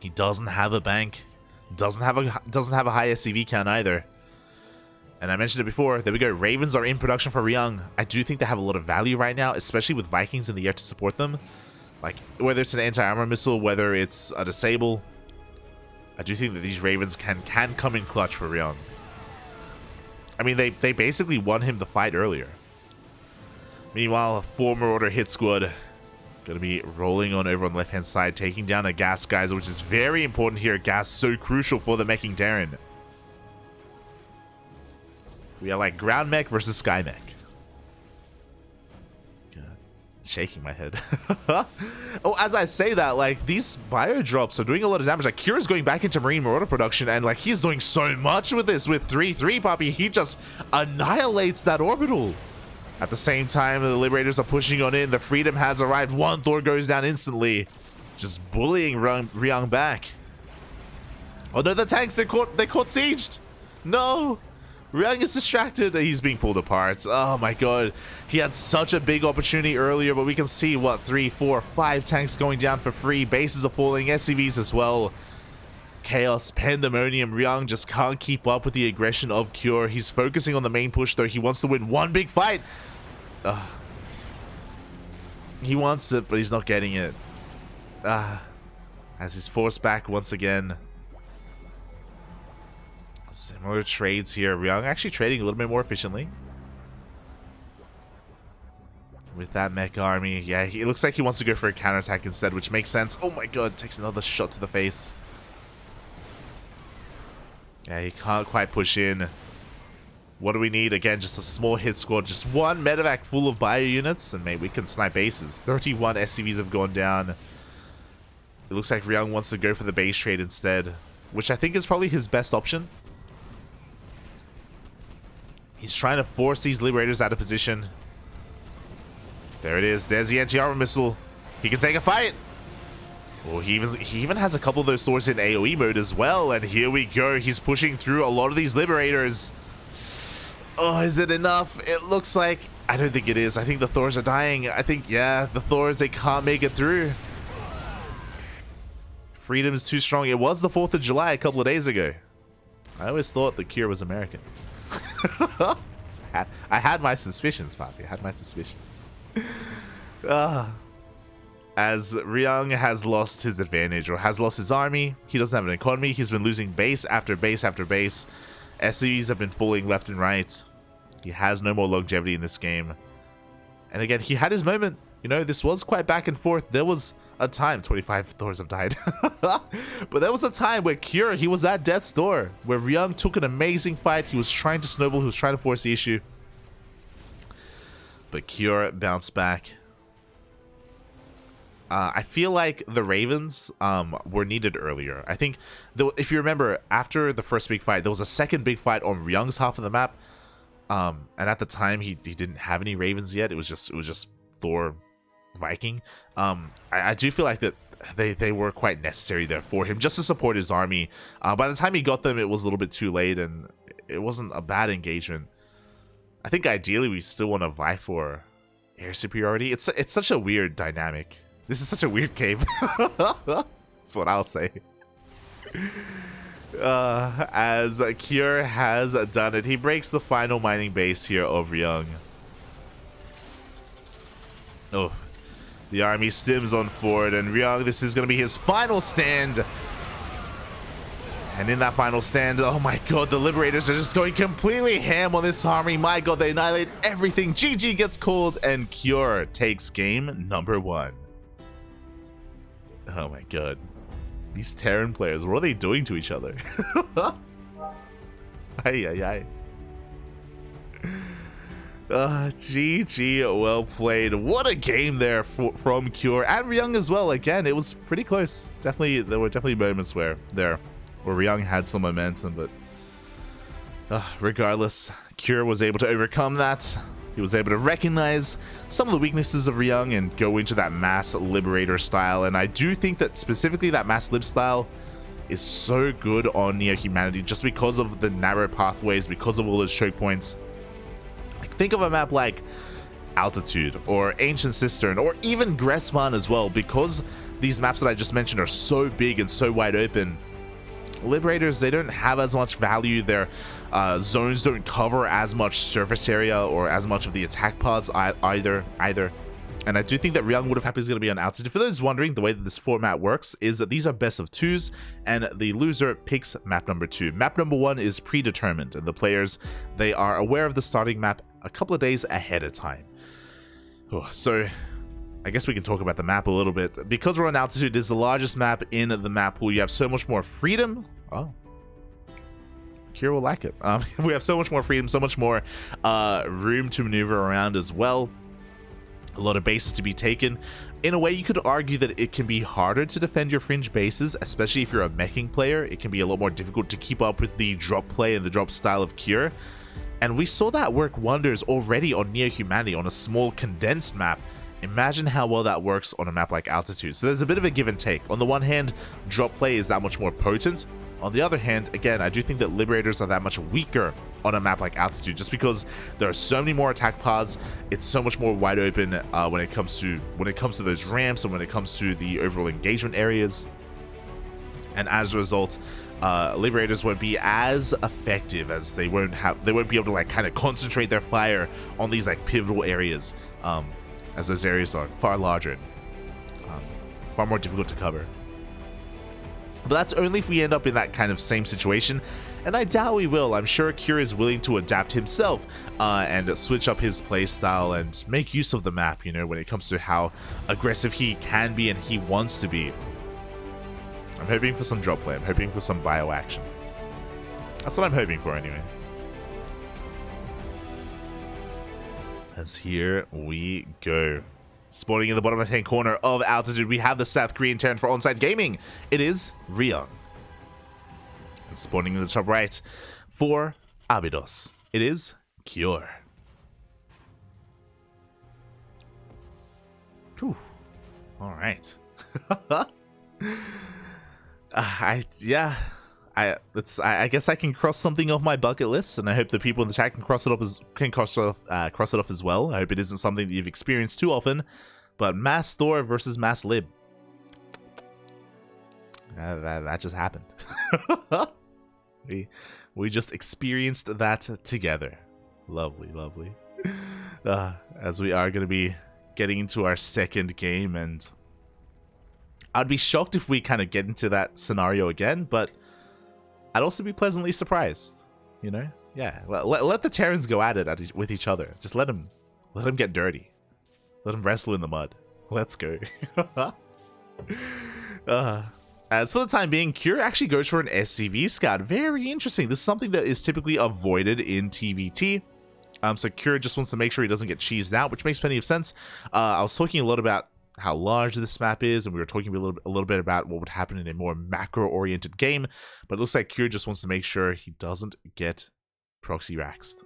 He doesn't have a bank. Doesn't have a high SCV count either. And I mentioned it before. There we go. Ravens are in production for Ryung. I do think they have a lot of value right now, especially with Vikings in the air to support them. Like, whether it's an anti-armor missile, whether it's a disable, I do think that these Ravens can come in clutch for Ryung. I mean, they basically won him the fight earlier. Meanwhile, a former order hit squad gonna be rolling on over on the left-hand side, taking down a gas geyser, which is very important here. Gas so crucial for the meching Darren. We are like ground mech versus sky mech. Shaking my head. Oh, as I say that, like, these bio drops are doing a lot of damage. Like, Kira's going back into Marine Marauder production, and like, he's doing so much with this. With 3-3, Poppy, he just annihilates that orbital. At the same time, the Liberators are pushing on in. The Freedom has arrived. One Thor goes down instantly, just bullying Ryung back. Oh no, the tanks, they're caught sieged. No. Ryung is distracted. He's being pulled apart. Oh my god. He had such a big opportunity earlier, but we can see, what, 3, 4, 5 tanks going down for free. Bases are falling. SCVs as well. Chaos, pandemonium. Ryung just can't keep up with the aggression of Cure. He's focusing on the main push, though. He wants to win one big fight. He wants it, but he's not getting it. As he's forced back once again. Similar trades here. Ryung actually trading a little bit more efficiently. With that mech army. Yeah, it looks like he wants to go for a counterattack instead, which makes sense. Oh my god, takes another shot to the face. Yeah, he can't quite push in. What do we need? Again, just a small hit squad. Just one medevac full of bio units, and maybe we can snipe bases. 31 SCVs have gone down. It looks like Ryung wants to go for the base trade instead, which I think is probably his best option. He's trying to force these Liberators out of position. There it is. There's the anti-armor missile. He can take a fight. Oh, he even has a couple of those Thors in AoE mode as well. And here we go. He's pushing through a lot of these Liberators. Oh, is it enough? It looks like... I don't think it is. I think the Thors are dying. I think, yeah, the Thors, they can't make it through. Freedom is too strong. It was the 4th of July a couple of days ago. I always thought the Cure was American. I had my suspicions, Poppy. I had my suspicions. As Ryung has lost his advantage, or has lost his army, he doesn't have an economy. He's been losing base after base after base. SCVs have been falling left and right. He has no more longevity in this game. And again, he had his moment. You know, this was quite back and forth. There was a time, 25 Thors have died. But there was a time where Cure, he was at death's door, where Ryung took an amazing fight. He was trying to snowball, he was trying to force the issue. But Cure bounced back. I feel like the Ravens were needed earlier. I think, if you remember, after the first big fight, there was a second big fight on Ryung's half of the map. And at the time, he didn't have any Ravens yet. It was just Thor Viking. I do feel like that they were quite necessary there for him, just to support his army. By the time he got them, it was a little bit too late, and it wasn't a bad engagement. I think ideally we still want to vie for air superiority. It's such a weird dynamic. This is such a weird game. That's what I'll say. As Cure has done it, he breaks the final mining base here of Ryung. Oh, the army stims on forward, and Ryung, this is going to be his final stand. And in that final stand, oh my god, the Liberators are just going completely ham on this army. My god, they annihilate everything. GG gets called, and Cure takes game number 1. Oh my god. These Terran players, what are they doing to each other? Ay, ay, ay. GG, well played. What a game there from Cure and Ryung as well. Again, it was pretty close. Definitely, there were definitely moments where Ryung had some momentum, but regardless, Cure was able to overcome that. He was able to recognize some of the weaknesses of Ryung and go into that mass liberator style. And I do think that specifically that mass lib style is so good on Neo Humanity just because of the narrow pathways, because of all those choke points. Like, think of a map like Altitude or Ancient Cistern or even Gressvan as well. Because these maps that I just mentioned are so big and so wide open, Liberators, they don't have as much value. Their zones don't cover as much surface area or as much of the attack paths either. And I do think that Ryung would have happy is going to be on Altitude. For those wondering, the way that this format works is that these are best of 2s, and the loser picks map number 2. Map number 1 is predetermined, and the players, they are aware of the starting map a couple of days ahead of time. So I guess we can talk about the map a little bit. Because we're on Altitude, it is the largest map in the map pool. You have so much more freedom. Oh, Kira will like it. We have so much more freedom, so much more room to maneuver around as well. A lot of bases to be taken. In a way, you could argue that it can be harder to defend your fringe bases, especially if you're a meching player. It can be a lot more difficult to keep up with the drop play and the drop style of Cure. And we saw that work wonders already on Neo Humanity on a small condensed map. Imagine how well that works on a map like Altitude. So there's a bit of a give and take. On the one hand, drop play is that much more potent. On the other hand, again, I do think that Liberators are that much weaker on a map like Altitude, just because there are so many more attack paths. It's so much more wide open when it comes to those ramps and when it comes to the overall engagement areas. And as a result, Liberators won't be as effective, as they won't be able to like kind of concentrate their fire on these like pivotal areas, as those areas are far larger, far more difficult to cover. But that's only if we end up in that kind of same situation, and I doubt we will. I'm sure Cure is willing to adapt himself and switch up his playstyle and make use of the map, you know, when it comes to how aggressive he can be and he wants to be. I'm hoping for some drop play. I'm hoping for some bio action. That's what I'm hoping for anyway. As here we go. Spawning in the bottom left-hand corner of Altitude, we have the South Korean Terran for Onsyde Gaming. It is Ryung. And spawning in the top right for ABYDOS, it is Cure. Whew. All right. I guess I can cross something off my bucket list, and I hope the people in the chat can cross it off as well. I hope it isn't something that you've experienced too often. But Mass Thor versus Mass Lib, that just happened. we just experienced that together. Lovely, lovely. As we are going to be getting into our second game, and I'd be shocked if we kind of get into that scenario again, but I'd also be pleasantly surprised, you know? Yeah, let the Terrans go at it with each other. Just let them get dirty. Let them wrestle in the mud. Let's go. As for the time being, Cure actually goes for an SCV scout. Very interesting. This is something that is typically avoided in TVT. So Cure just wants to make sure he doesn't get cheesed out, which makes plenty of sense. I was talking a lot about how large this map is, and we were talking a little bit about what would happen in a more macro-oriented game, but it looks like Cure just wants to make sure he doesn't get proxy raxed.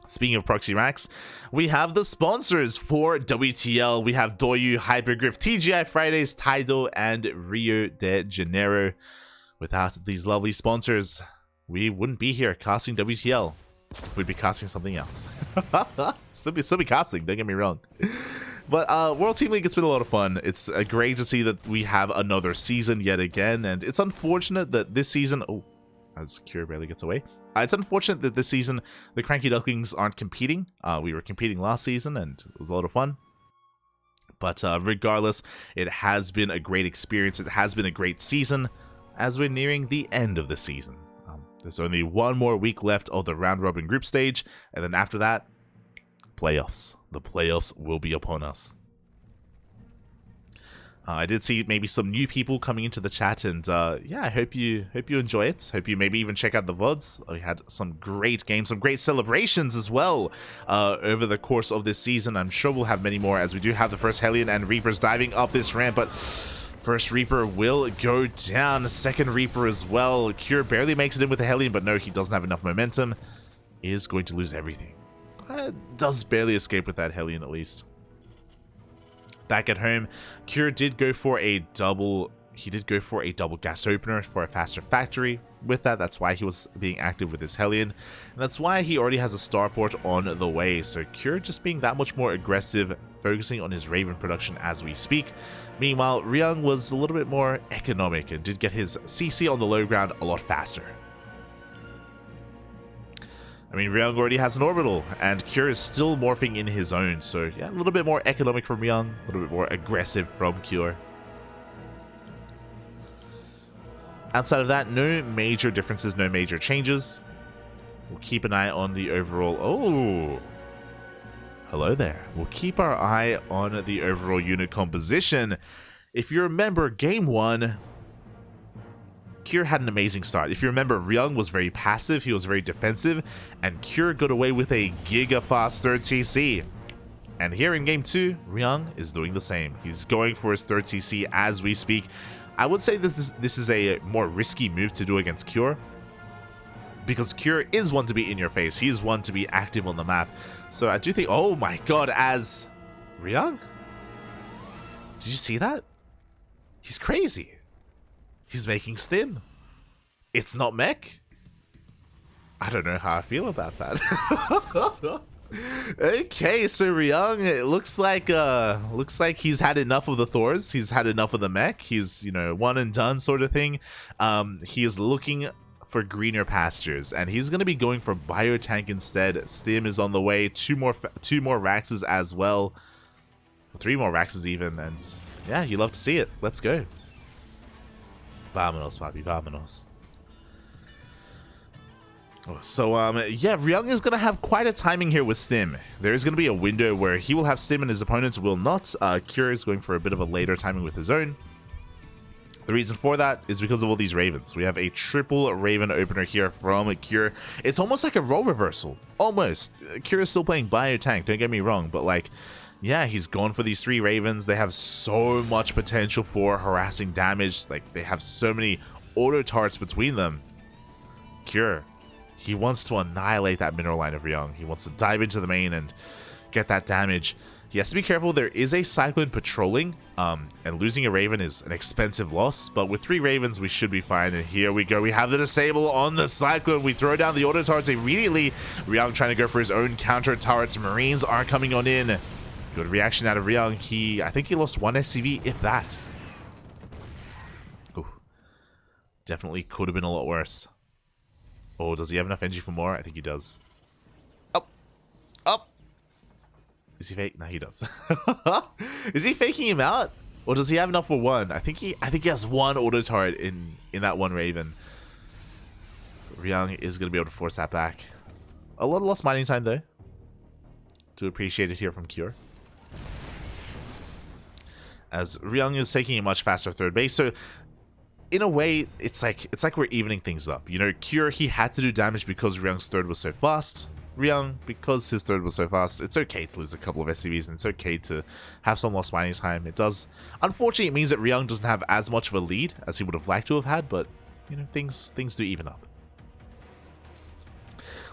Speaking of proxy racks, we have the sponsors for WTL. We have Doyu, Hypergriff, TGI Fridays, Taido, and Rio de Janeiro. Without these lovely sponsors, we wouldn't be here casting WTL. We'd be casting something else. still be casting, don't get me wrong. But World Team League, it's been a lot of fun. It's great to see that we have another season yet again, and it's unfortunate that this season... Oh, as Cure barely gets away. It's unfortunate that this season the CranKy Ducklings aren't competing. We were competing last season, and it was a lot of fun. But regardless, it has been a great experience. It has been a great season as we're nearing the end of the season. There's only one more week left of the round-robin group stage, and then after that, playoffs. The playoffs will be upon us. I did see maybe some new people coming into the chat, and yeah, I hope you enjoy it. Hope you maybe even check out the VODs. We had some great games, some great celebrations as well over the course of this season. I'm sure we'll have many more, as we do have the first Hellion and Reapers diving up this ramp, but first Reaper will go down. Second Reaper as well. Cure barely makes it in with the Hellion, but no, he doesn't have enough momentum. Is going to lose everything. Does barely escape with that Hellion at least. Back at home, Cure did go for a double. He did go for a double gas opener for a faster factory. With that, that's why he was being active with his Hellion, and that's why he already has a starport on the way. So Cure just being that much more aggressive, focusing on his Raven production as we speak. Meanwhile, Ryung was a little bit more economic and did get his CC on the low ground a lot faster. I mean, Ryung already has an orbital, and Cure is still morphing in his own, so yeah, a little bit more economic from Ryung, a little bit more aggressive from Cure. Outside of that, no major differences, no major changes. We'll keep an eye on the overall... Oh! Hello there. We'll keep our eye on the overall unit composition. If you remember, Game 1... Cure had an amazing start. If you remember, Ryung was very passive, he was very defensive, and Cure got away with a giga-fast third CC. And here in Game 2, Ryung is doing the same. He's going for his third CC as we speak. I would say this is a more risky move to do against Cure, because Cure is one to be in your face. He is one to be active on the map. So I do think... Oh my god, as... Ryung? Did you see that? He's crazy. He's making Stin. It's not mech. I don't know how I feel about that. Okay, so Ryung, it looks like he's had enough of the Thors. He's had enough of the mech. He's, you know, one and done sort of thing. He is looking for greener pastures, and he's going to be going for Biotank instead. Stim is on the way. Two more Raxes as well. 3 more Raxes even, and yeah, you love to see it. Let's go. Vámonos, papi, vámonos. So, yeah, Ryung is going to have quite a timing here with Stim. There is going to be a window where he will have Stim and his opponents will not. Cure is going for a bit of a later timing with his own. The reason for that is because of all these Ravens. We have a triple Raven opener here from Cure. It's almost like a role reversal. Almost. Cure is still playing Biotank, don't get me wrong, but like... Yeah, he's gone for these 3 Ravens. They have so much potential for harassing damage. Like, they have so many auto turrets between them. Cure, he wants to annihilate that mineral line of Ryung. He wants to dive into the main and get that damage. He has to be careful. There is a Cyclone patrolling, and losing a Raven is an expensive loss. But with 3 Ravens, we should be fine. And here we go. We have the disable on the Cyclone. We throw down the auto turrets immediately. Ryung trying to go for his own counter turrets. Marines are coming on in. Good reaction out of Ryung. I think he lost 1 SCV, if that. Ooh. Definitely could have been a lot worse. Oh, does he have enough energy for more? I think he does. Up. Up. Is he fake? No, he does. Is he faking him out? Or does he have enough for 1? I think he has 1 auto turret in that 1 Raven. Ryung is going to be able to force that back. A lot of lost mining time, though. To appreciate it here from Cure. As Ryung is taking a much faster third base, so in a way, it's like we're evening things up. You know, Cure, he had to do damage because Ryung's third was so fast. Ryung, because his third was so fast, it's okay to lose a couple of SCVs, and it's okay to have some lost mining time. It does. Unfortunately, it means that Ryung doesn't have as much of a lead as he would have liked to have had, but, you know, things do even up.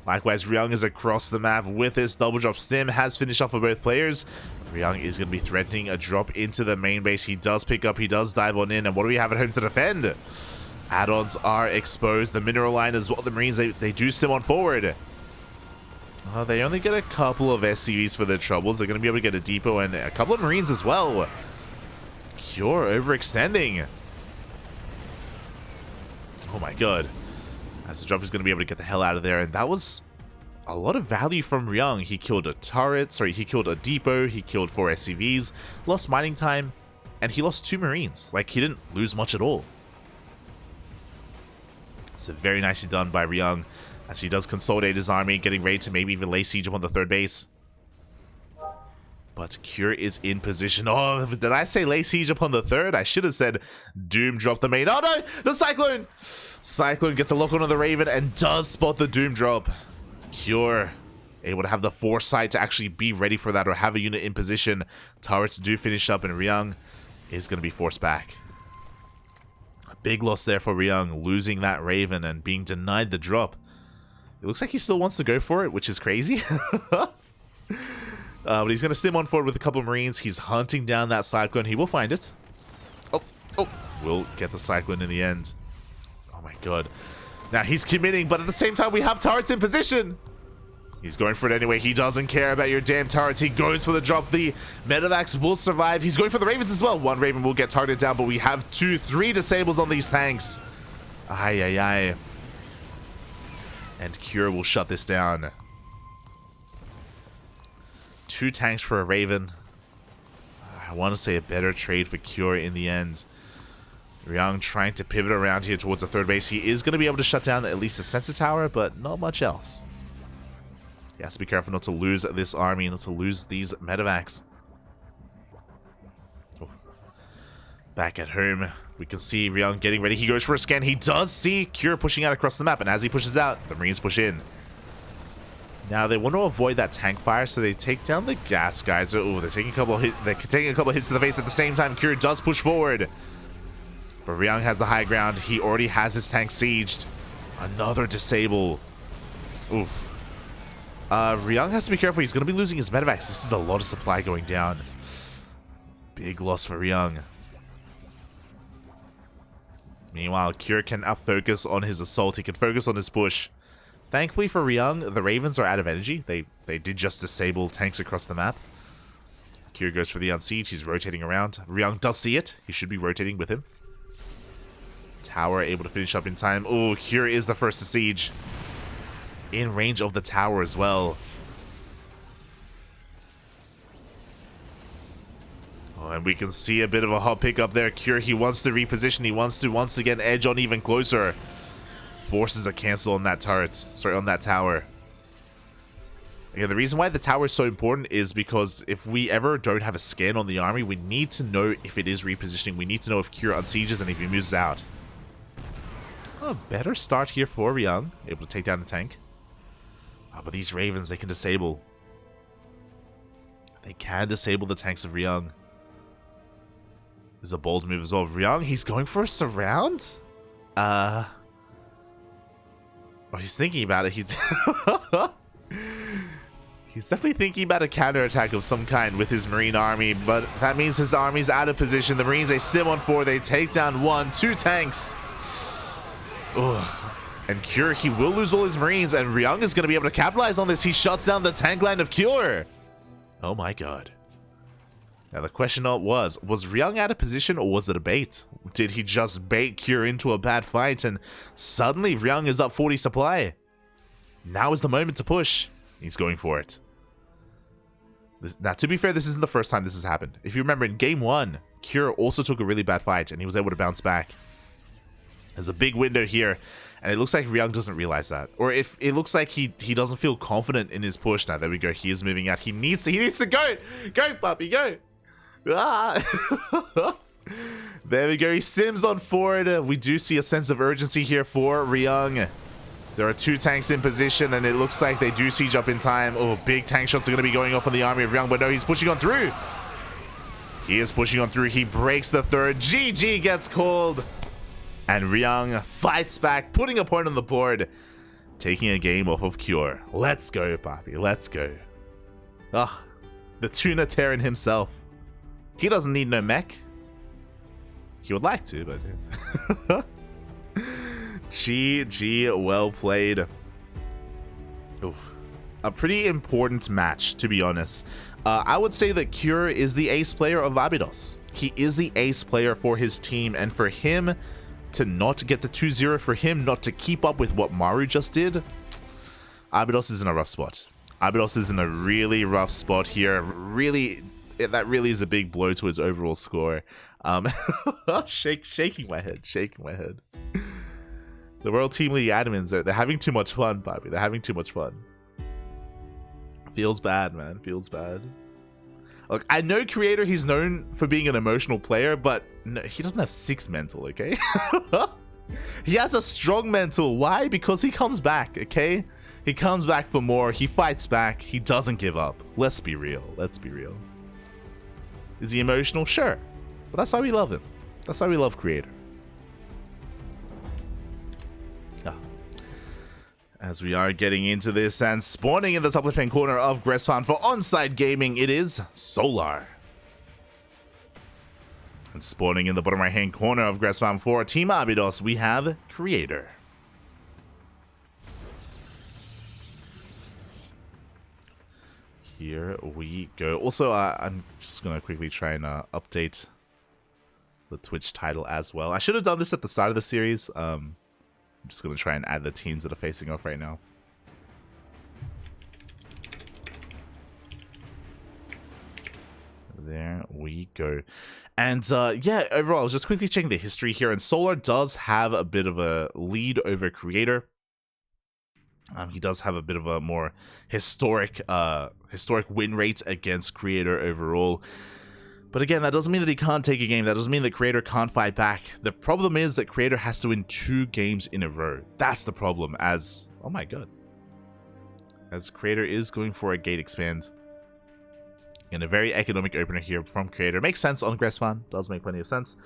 Likewise, Ryung is across the map with his double drop. Stim has finished off for both players. Ryung is going to be threatening a drop into the main base. He does pick up, he does dive on in, and what do we have at home to defend? Add-ons are exposed. The mineral line as well. The Marines, they do Stim on forward. Oh, they only get a couple of SCVs for their troubles. They're going to be able to get a depot and a couple of Marines as well. Cure overextending. Oh my god. As the drop is going to be able to get the hell out of there, and that was a lot of value from Ryung. He killed a turret, he killed a depot, he killed 4 SCVs, lost mining time, and he lost 2 Marines. Like, he didn't lose much at all. So very nicely done by Ryung, as he does consolidate his army, getting ready to maybe even lay siege upon the third base. But Cure is in position. Oh, did I say lay siege upon the third? I should have said Doom drop the main. Oh no, the Cyclone! Cyclone gets a lock onto the Raven and does spot the Doom drop. Cure able to have the foresight to actually be ready for that or have a unit in position. Turrets do finish up and Ryung is going to be forced back. A big loss there for Ryung, losing that Raven and being denied the drop. It looks like he still wants to go for it, which is crazy. But he's going to stim on forward with a couple of Marines. He's hunting down that Cyclone. He will find it. Oh, will get the Cyclone in the end. Oh my god. Now he's committing, but at the same time we have turrets in position. He's going for it anyway. He doesn't care about your damn turrets. He goes for the drop. The Medivacs will survive. He's going for the Ravens as well. One Raven will get targeted down, but we have 3 disables on these tanks. Ay. And Cure will shut this down. 2 tanks for a Raven. I want to say a better trade for Cure in the end. Ryung trying to pivot around here towards the third base. He is going to be able to shut down at least a sensor tower, but not much else. He has to be careful not to lose this army, not to lose these Medivacs. Oh. Back at home, we can see Ryung getting ready. He goes for a scan. He does see Cure pushing out across the map, and as he pushes out, the Marines push in. Now they want to avoid that tank fire, so they take down the gas guys. Oh, they're taking a couple of hits to the face at the same time. Cure does push forward, but Ryung has the high ground. He already has his tank sieged. Another disable. Oof. Ryung has to be careful. He's going to be losing his medevacs. This is a lot of supply going down. Big loss for Ryung. Meanwhile, Cure can now focus on his assault. He can focus on his push. Thankfully for Ryung, the Ravens are out of energy. They did just disable tanks across the map. Cure goes for the unsiege. He's rotating around. Ryung does see it. He should be rotating with him. Tower able to finish up in time. Oh, Cure is the first to siege. In range of the tower as well. Oh, and we can see a bit of a hot pick up there. Cure, he wants to reposition. He wants to once again edge on even closer. Forces a cancel on that turret. Sorry, on that tower. Again, the reason why the tower is so important is because if we ever don't have a scan on the army, we need to know if it is repositioning. We need to know if Cure unsieges and if he moves out. A better start here for Ryung. Able to take down the tank. But these Ravens, they can disable. They can disable the tanks of Ryung. This is a bold move as well. Ryung, he's going for a surround? Oh, he's thinking about it. He's definitely thinking about a counterattack of some kind with his Marine army, but that means his army's out of position. The Marines, they stim on 4. They take down 1, 2 tanks. Ugh. And Cure, he will lose all his Marines, and Ryung is going to be able to capitalize on this. He shuts down the tank line of Cure. Oh my god. Now the question was Ryung out of position or was it a bait? Did he just bait Cure into a bad fight and suddenly Ryung is up 40 supply? Now is the moment to push. He's going for it. Now, to be fair, this isn't the first time this has happened. If you remember, in game 1, Cure also took a really bad fight and he was able to bounce back. There's a big window here, and it looks like Ryung doesn't realize that. Or if it looks like he doesn't feel confident in his push. Now, there we go. He is moving out. He needs to go. Go, puppy, go. Ah. There we go. He sims on forward. We do see a sense of urgency here for Ryung. There are 2 tanks in position, and it looks like they do siege up in time. Oh, big tank shots are going to be going off on the army of Ryung, but no, he's pushing on through. He is pushing on through. He breaks the third. GG gets called. And Ryung fights back, putting a point on the board, taking a game off of Cure. Let's go, Papi. Let's go. Ah, the Tuna Terran himself. He doesn't need no mech. He would like to, but... GG, well played. Oof. A pretty important match, to be honest. I would say that Cure is the ace player of ABYDOS. He is the ace player for his team, and for him to not get the 2-0, for him not to keep up with what Maru just did, ABYDOS is in a rough spot. ABYDOS is in a really rough spot here. Really, that really is a big blow to his overall score. Shaking my head. The World Team League admins, they're having too much fun, Bobby. They're having too much fun. Feels bad, man. Feels bad. Look, I know Creator, he's known for being an emotional player, but no, he doesn't have 6 mental, okay? He has a strong mental. Why? Because he comes back, okay? He comes back for more. He fights back. He doesn't give up. Let's be real. Let's be real. Is he emotional? Sure. But that's why we love him. That's why we love Creator. As we are getting into this and spawning in the top left-hand corner of Gressfan for Onsyde Gaming, it is Solar. And spawning in the bottom right-hand corner of Gressfan for Team ABYDOS, we have Creator. Here we go. Also, I'm just going to quickly try and update the Twitch title as well. I should have done this at the start of the series. I'm just going to try and add the teams that are facing off right now. There we go. And yeah, overall, I was just quickly checking the history here, and Solar does have a bit of a lead over Creator. He does have a bit of a more historic win rate against Creator overall. But again, that doesn't mean that he can't take a game. That doesn't mean that Creator can't fight back. The problem is that Creator has to win 2 games in a row. That's the problem, as... oh my god. As Creator is going for a gate expand. And a very economic opener here from Creator. Makes sense on Gressfan. Does make plenty of sense.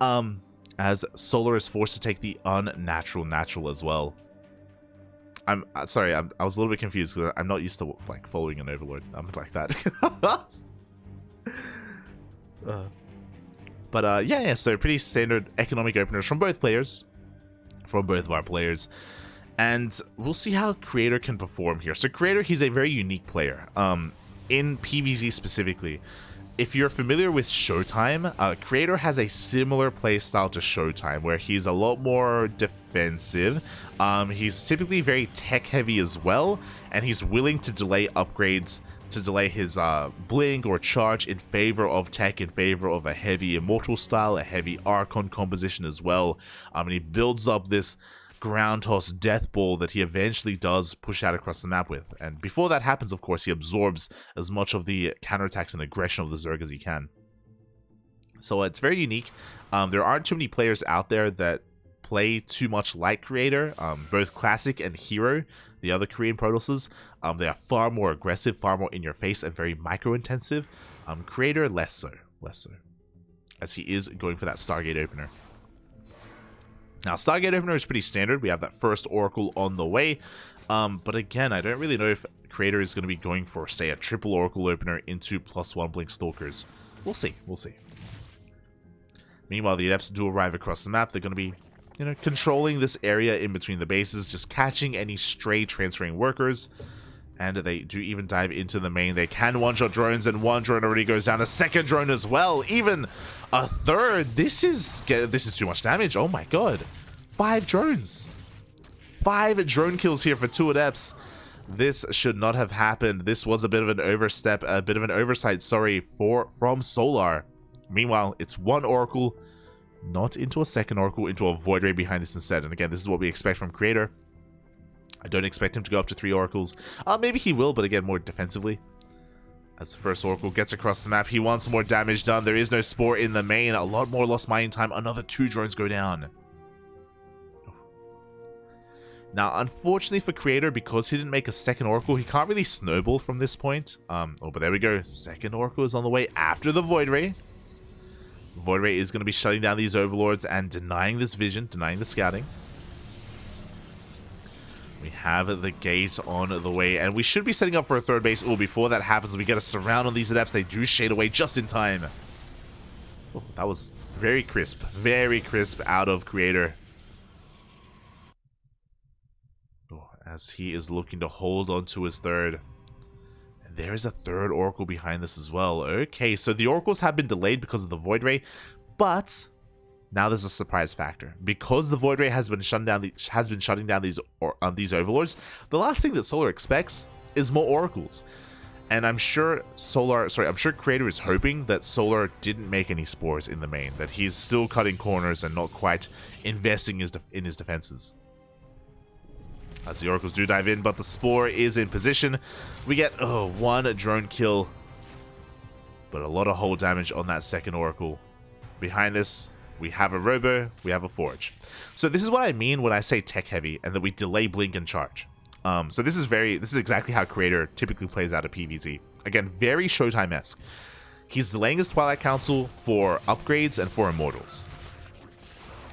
As Solar is forced to take the unnatural natural as well. I'm sorry, I was a little bit confused because I'm not used to like following an overlord. I'm like that. Yeah, so pretty standard economic openers from both players, from both of our players, and we'll see how Creator can perform here. So Creator, he's a very unique player. In PvZ specifically, if you're familiar with Showtime, Creator has a similar playstyle to Showtime, where he's a lot more defensive. He's typically very tech heavy as well, and he's willing to delay upgrades, to delay his blink or charge in favor of tech, in favor of a heavy immortal style, a heavy Archon composition as well. And he builds up this ground toss death ball that he eventually does push out across the map with. And before that happens, of course, he absorbs as much of the counterattacks and aggression of the Zerg as he can. So it's very unique. There aren't too many players out there that play too much like Creator, both Classic and Hero, the other Korean Protosses. They are far more aggressive, far more in your face, and very micro-intensive. Creator, less so, as he is going for that Stargate opener. Now, Stargate opener is pretty standard. We have that first Oracle on the way. But again, I don't really know if Creator is going to be going for, say, a triple Oracle opener into +1 Blink Stalkers. We'll see, we'll see. Meanwhile, the Adepts do arrive across the map. They're going to be, you know, controlling this area in between the bases, just catching any stray transferring workers. And they do even dive into the main. They can one-shot drones, and 1 drone already goes down. A 2nd drone as well. Even a 3rd. This is too much damage. Oh my god. 5 drones. 5 drone kills here for 2 Adepts. This should not have happened. This was a bit of an overstep, a bit of an oversight, sorry, from Solar. Meanwhile, it's 1 Oracle, not into a 2nd Oracle, into a Void Ray behind this instead. And again, this is what we expect from Creator. I don't expect him to go up to 3 Oracles. Maybe he will, but again, more defensively. As the first Oracle gets across the map, he wants more damage done. There is no Spore in the main. A lot more lost mining time. Another 2 drones go down. Now, unfortunately for Creator, because he didn't make a 2nd Oracle, he can't really snowball from this point. Oh, but there we go. 2nd Oracle is on the way after the Void Ray. Void Ray is going to be shutting down these Overlords and denying this vision, denying the scouting. We have the gate on the way, and we should be setting up for a 3rd base. Oh, before that happens, we get a surround on these Adepts. They do shade away just in time. Oh, that was very crisp out of Creator. Oh, as he is looking to hold on to his 3rd. And there is a 3rd Oracle behind this as well. Okay, so the Oracles have been delayed because of the Void Ray, but now there's a surprise factor. Because the Void Ray has been shutting down these Overlords, the last thing that Solar expects is more Oracles. And I'm sure Creator is hoping that Solar didn't make any Spores in the main, that he's still cutting corners and not quite investing in his defenses. As the Oracles do dive in, but the Spore is in position. We get 1 drone kill. but a lot of hull damage on that second Oracle. Behind this, we have a Robo, we have a Forge. So this is what I mean when I say tech heavy and that we delay blink and charge. So this is exactly how Creator typically plays out a PvZ. Again, very Showtime-esque. He's delaying his Twilight Council for upgrades and for Immortals.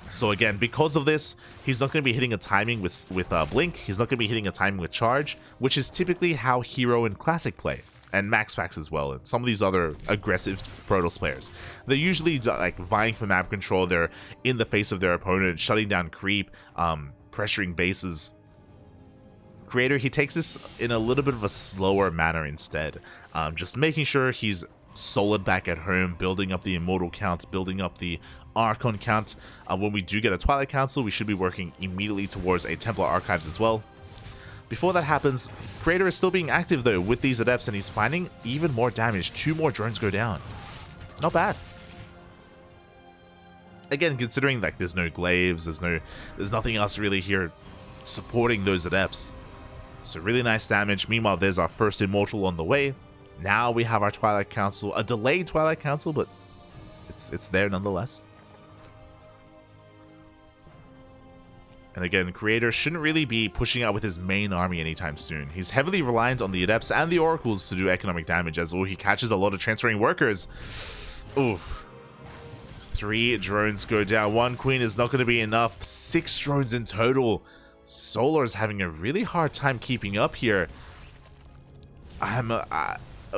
So again, because of this, he's not going to be hitting a timing with Blink. He's not going to be hitting a timing with Charge, which is typically how Hero and Classic play. And Max Packs as well, and some of these other aggressive Protoss players. They're usually like vying for map control. They're in the face of their opponent, shutting down creep, pressuring bases. Creator, he takes this in a little bit of a slower manner instead. Just making sure he's solid back at home, building up the Immortal count, building up the Archon count. When we do get a Twilight Council, we should be working immediately towards a Templar Archives as well. Before that happens, Creator is still being active though with these Adepts, and he's finding even more damage. 2 more drones go down. Not bad. Again, considering like there's no glaives, there's nothing else really here supporting those Adepts. So really nice damage. Meanwhile, there's our first Immortal on the way. Now we have our Twilight Council, a delayed Twilight Council, but it's there nonetheless. And again, Creator shouldn't really be pushing out with his main army anytime soon. He's heavily reliant on the Adepts and the Oracles to do economic damage, as he catches a lot of transferring workers. Oof. 3 drones go down. 1 Queen is not going to be enough. 6 drones in total. Solar is having a really hard time keeping up here.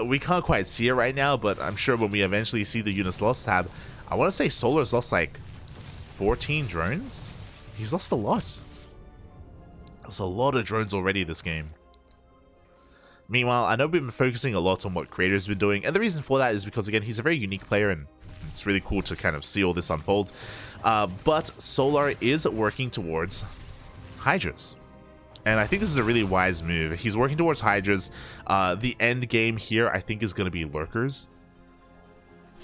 We can't quite see it right now, but I'm sure when we eventually see the units lost tab, I want to say Solar's lost like 14 drones. He's lost a lot. There's a lot of drones already this game. Meanwhile, I know we've been focusing a lot on what Creator's been doing, and the reason for that is because, again, he's a very unique player, and it's really cool to kind of see all this unfold. But Solar is working towards Hydras. And I think this is a really wise move. He's working towards Hydras. The end game here, I think, is going to be Lurkers.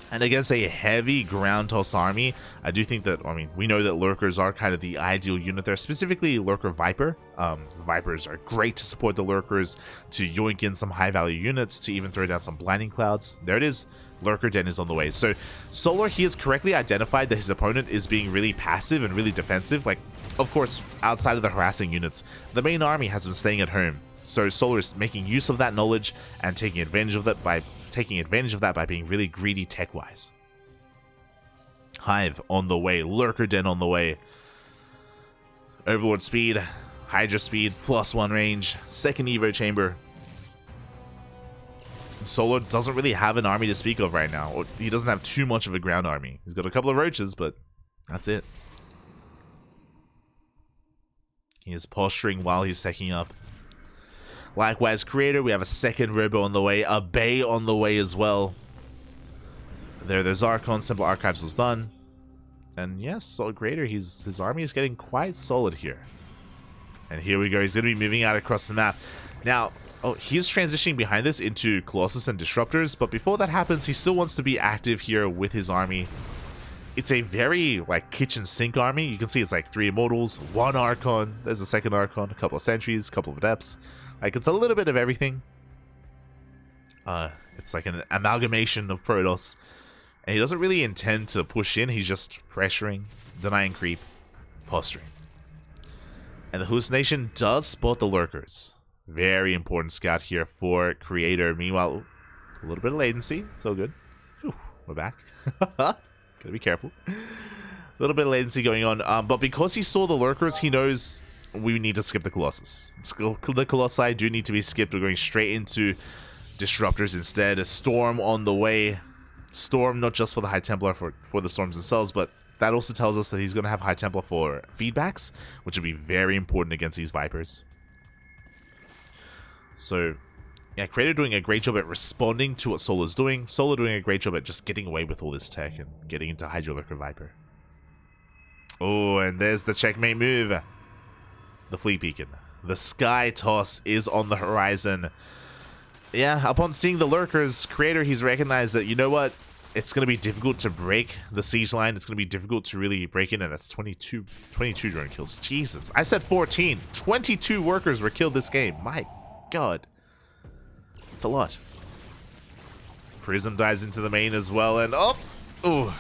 And against a heavy ground toss army, I do think that, I mean, we know that Lurkers are kind of the ideal unit there, specifically Lurker Viper. Vipers are great to support the Lurkers, to yoink in some high value units, to even throw down some Blinding Clouds. There it is. Lurker Den is on the way. So Solar, he has correctly identified that his opponent is being really passive and really defensive. Like, of course, outside of the harassing units, the main army has been staying at home. So Solar is making use of that knowledge and taking advantage of that by being really greedy tech-wise. Hive on the way, Lurker Den on the way. Overlord speed, Hydra speed, +1 range, second Evo chamber. Solar doesn't really have an army to speak of right now. Or he doesn't have too much of a ground army. He's got a couple of roaches, but that's it. He is posturing while he's teching up. Likewise, Creator, we have a second Robo on the way, a Bay on the way as well. There's Archon, Temple Archives was done. And yes, Solid Creator, his army is getting quite solid here. And here we go, he's going to be moving out across the map. Now, he's transitioning behind this into Colossus and Disruptors, but before that happens, he still wants to be active here with his army. It's a very, like, kitchen sink army. You can see it's like 3 Immortals, 1 Archon, there's a second Archon, a couple of Sentries, a couple of Adepts. Like, it's a little bit of everything. It's like an amalgamation of Protoss. And he doesn't really intend to push in, he's just pressuring, denying creep, posturing. And the Hallucination does spot the Lurkers. Very important scout here for Creator. Meanwhile, a little bit of latency. It's all good. Whew, we're back. Gotta be careful. A little bit of latency going on. But because he saw the Lurkers, he knows we need to skip the Colossus. The Colossi do need to be skipped. We're going straight into Disruptors instead. A Storm on the way. Storm not just for the High Templar, for the Storms themselves, but that also tells us that he's going to have High Templar for feedbacks, which will be very important against these Vipers. So, yeah, Creator doing a great job at responding to what Solar's doing. Solar doing a great job at just getting away with all this tech and getting into Hydra Lurker Viper. Oh, and there's the checkmate move. The Fleet Beacon. The Sky Toss is on the horizon. Yeah, upon seeing the Lurkers, Creator, he's recognized that, you know what? It's going to be difficult to break the siege line. It's going to be difficult to really break in, and that's 22 drone kills. Jesus. I said 14. 22 workers were killed this game. My God. It's a lot. Prism dives into the main as well, and ooh,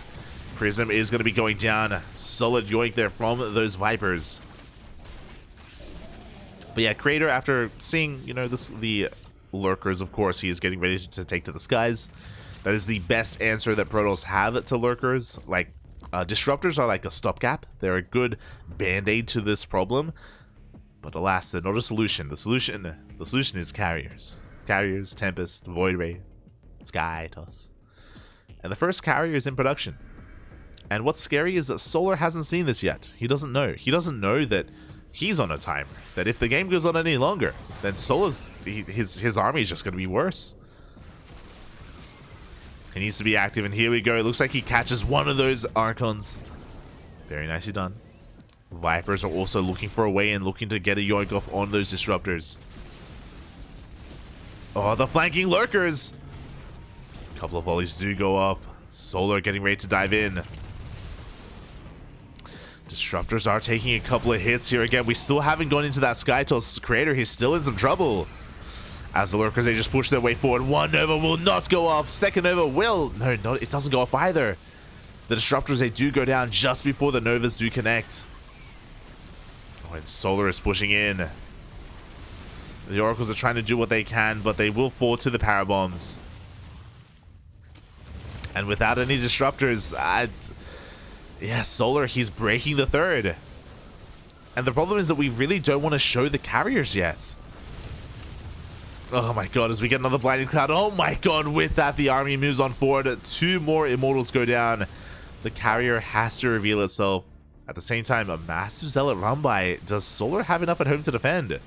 Prism is going to be going down. Solid yoink there from those Vipers. But yeah, Creator, after seeing, you know, the Lurkers, of course, he is getting ready to take to the skies. That is the best answer that Protoss have to Lurkers. Like, Disruptors are like a stopgap. They're a good band-aid to this problem. But alas, they're not a solution. The solution is Carriers. Carriers, Tempest, Void Ray, Sky, Toss. And the first carrier is in production. And what's scary is that Solar hasn't seen this yet. He doesn't know. He doesn't know that he's on a timer. That if the game goes on any longer, then Solar's his army is just going to be worse. He needs to be active, and here we go. It looks like he catches one of those Archons. Very nicely done. Vipers are also looking for a way in, looking to get a yoink off on those Disruptors. Oh, the flanking Lurkers! A couple of volleys do go off. Solar getting ready to dive in. Disruptors are taking a couple of hits here again. We still haven't gone into that Skytoss Creator. He's still in some trouble. As the Lurkers, they just push their way forward. One Nova will not go off. Second Nova will. No, it doesn't go off either. The Disruptors, they do go down just before the Novas do connect. Oh, and Solar is pushing in. The Oracles are trying to do what they can, but they will fall to the Parabombs. And without any Disruptors, yeah, Solar, he's breaking the third. And the problem is that we really don't want to show the carriers yet. Oh my god, as we get another Blinding Cloud. Oh my god, with that, the army moves on forward. 2 more Immortals go down. The carrier has to reveal itself. At the same time, a massive Zealot run by. Does Solar have enough at home to defend?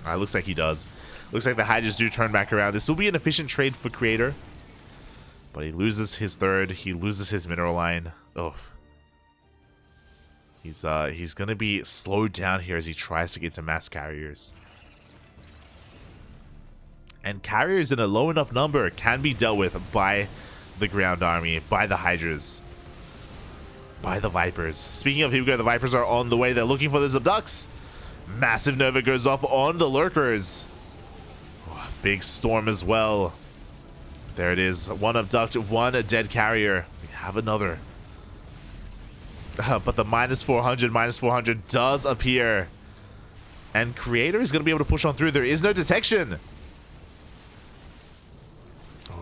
Looks like he does. Looks like the Hydras do turn back around. This will be an efficient trade for Creator. But he loses his third. He loses his mineral line. Oh. He's going to be slowed down here as he tries to get to mass carriers. And carriers in a low enough number can be dealt with by the ground army, by the Hydras, by the Vipers. Speaking of, here we go. The Vipers are on the way. They're looking for those Abducts. Massive Nova goes off on the Lurkers. Oh, big Storm as well. There it is. 1 Abduct, 1 dead carrier. We have another. But the -400 does appear. And Creator is going to be able to push on through. There is no detection.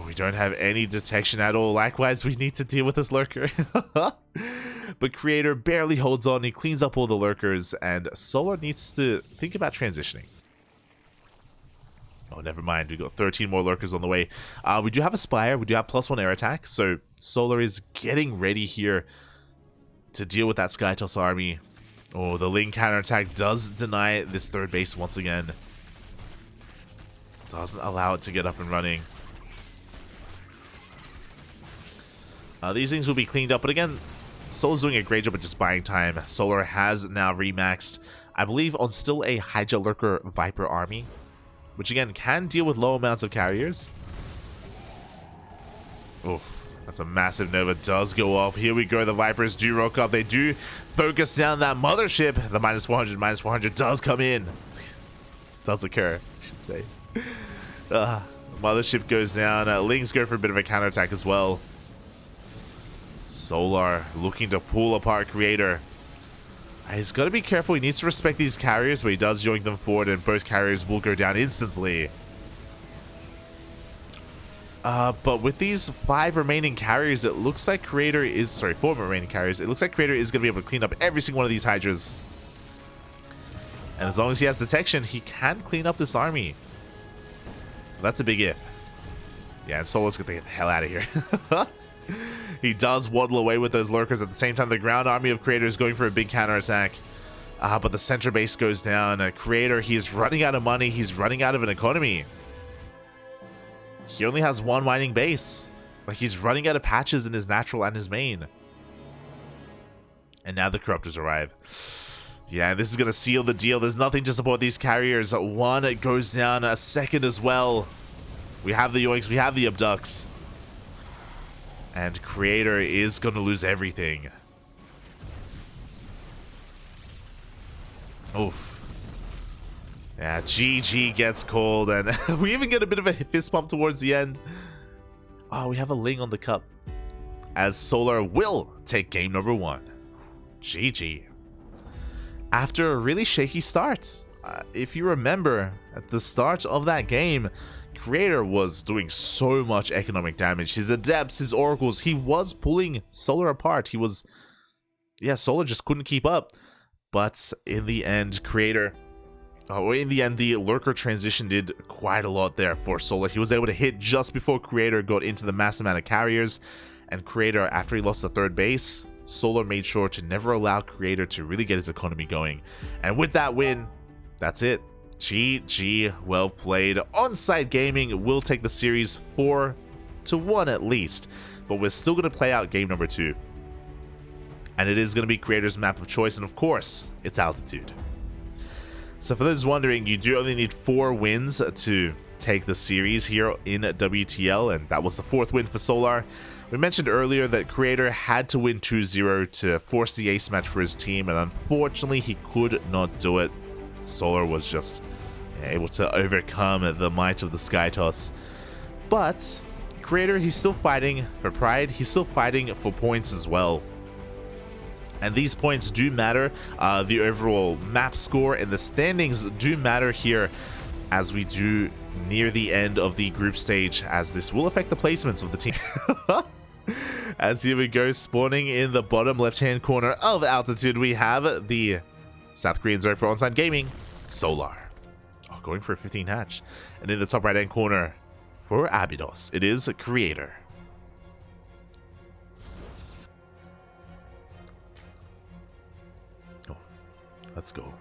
We don't have any detection at all. Likewise, we need to deal with this Lurker. But Creator barely holds on. He cleans up all the Lurkers, and Solar needs to think about transitioning. Oh, never mind. We got 13 more Lurkers on the way. We do have a Spire. We do have +1 air attack, so Solar is getting ready here to deal with that Skytoss army. Oh, the Ling counterattack does deny this third base once again. Doesn't allow it to get up and running. These things will be cleaned up, but again, Solar's doing a great job at just buying time. Solar has now remaxed, I believe, on still a Hydra Lurker Viper army, which again can deal with low amounts of carriers. Oof, that's a massive Nova does go off. Here we go, the Vipers do rock up. They do focus down that mothership. The -400 does come in. Does occur, I should say. Mothership goes down. Lings go for a bit of a counterattack as well. Solar looking to pull apart Creator. He's got to be careful. He needs to respect these carriers, but he does join them forward, and both carriers will go down instantly. But with these 5 remaining carriers, it looks like Creator is... Sorry, 4 remaining carriers. It looks like Creator is going to be able to clean up every single one of these Hydras. And as long as he has detection, he can clean up this army. That's a big if. Yeah, and Solar's going to get the hell out of here. He does waddle away with those Lurkers. At the same time, the ground army of Creator is going for a big counterattack. But the center base goes down. Creator, he's running out of money. He's running out of an economy. He only has 1 mining base. Like, he's running out of patches in his natural and his main. And now the Corruptors arrive. Yeah, this is going to seal the deal. There's nothing to support these carriers. 1 goes down. A second as well. We have the Yoinks. We have the Abducts. And Creator is going to lose everything. Oof. Yeah, GG gets called, and we even get a bit of a fist bump towards the end. Oh, we have a Ling on the cup, as Solar will take game number 1. GG. After a really shaky start. If you remember, at the start of that game, Creator was doing so much economic damage. His Adepts, his Oracles, he was pulling Solar apart. He was... Yeah, Solar just couldn't keep up. But in the end, Creator... in the end, the Lurker transition did quite a lot there for Solar. He was able to hit just before Creator got into the mass amount of carriers. And Creator, after he lost the third base, Solar made sure to never allow Creator to really get his economy going. And with that win, that's it. GG, well played. Onsyde Gaming will take the series 4-1 at least. But we're still going to play out game number 2. And it is going to be Creator's map of choice. And of course, it's Altitude. So for those wondering, you do only need 4 wins to take the series here in WTL, and that was the 4th win for Solar. We mentioned earlier that Creator had to win 2-0 to force the ace match for his team, and unfortunately he could not do it. Solar was just able to overcome the might of the Sky Toss. But Creator, he's still fighting for pride, he's still fighting for points as well. And these points do matter. The overall map score and the standings do matter here as we do near the end of the group stage, as this will affect the placements of the team. As here we go, spawning in the bottom left-hand corner of Altitude, we have the South Korean zone for Onsyde Gaming, Solar. Oh, going for a 15 hatch. And in the top right-hand corner for ABYDOS, it is Creator. Let's go.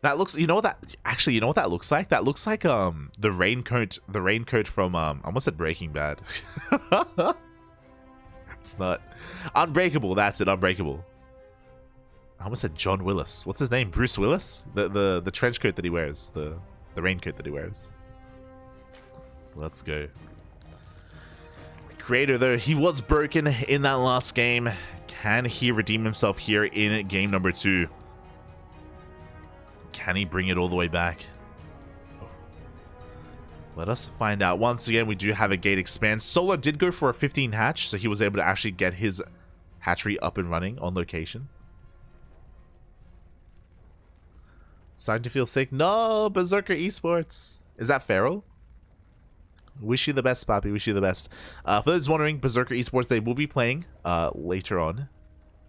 That looks, you know what that, actually, you know what that looks like? That looks like the raincoat from I almost said Breaking Bad. It's not. Unbreakable, that's it, Unbreakable. I almost said John Willis. What's his name? Bruce Willis? The trench coat that he wears, the raincoat that he wears. Let's go. Creator, though, he was broken in that last game. Can he redeem himself here in game number 2? Can he bring it all the way back? Let us find out. Once again, we do have a gate expand. Solar did go for a 15 hatch, so he was able to actually get his hatchery up and running on location. Starting to feel sick. No, Berserker Esports. Is that Feral? Wish you the best, Papi. Wish you the best. For those wondering, Berserker Esports, they will be playing later on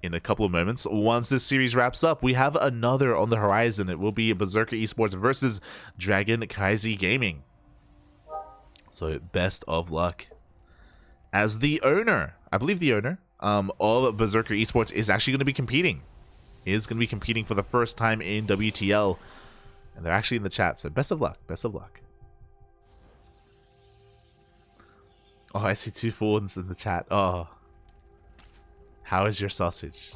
in a couple of moments. Once this series wraps up, we have another on the horizon. It will be Berserker Esports versus Dragon Kaizi Gaming. So, best of luck. As the owner, I believe the owner of Berserker Esports is actually going to be competing. Is going to be competing for the first time in WTL. And they're actually in the chat, so best of luck. Best of luck. Oh, I see 2 forwards in the chat. Oh. How is your sausage?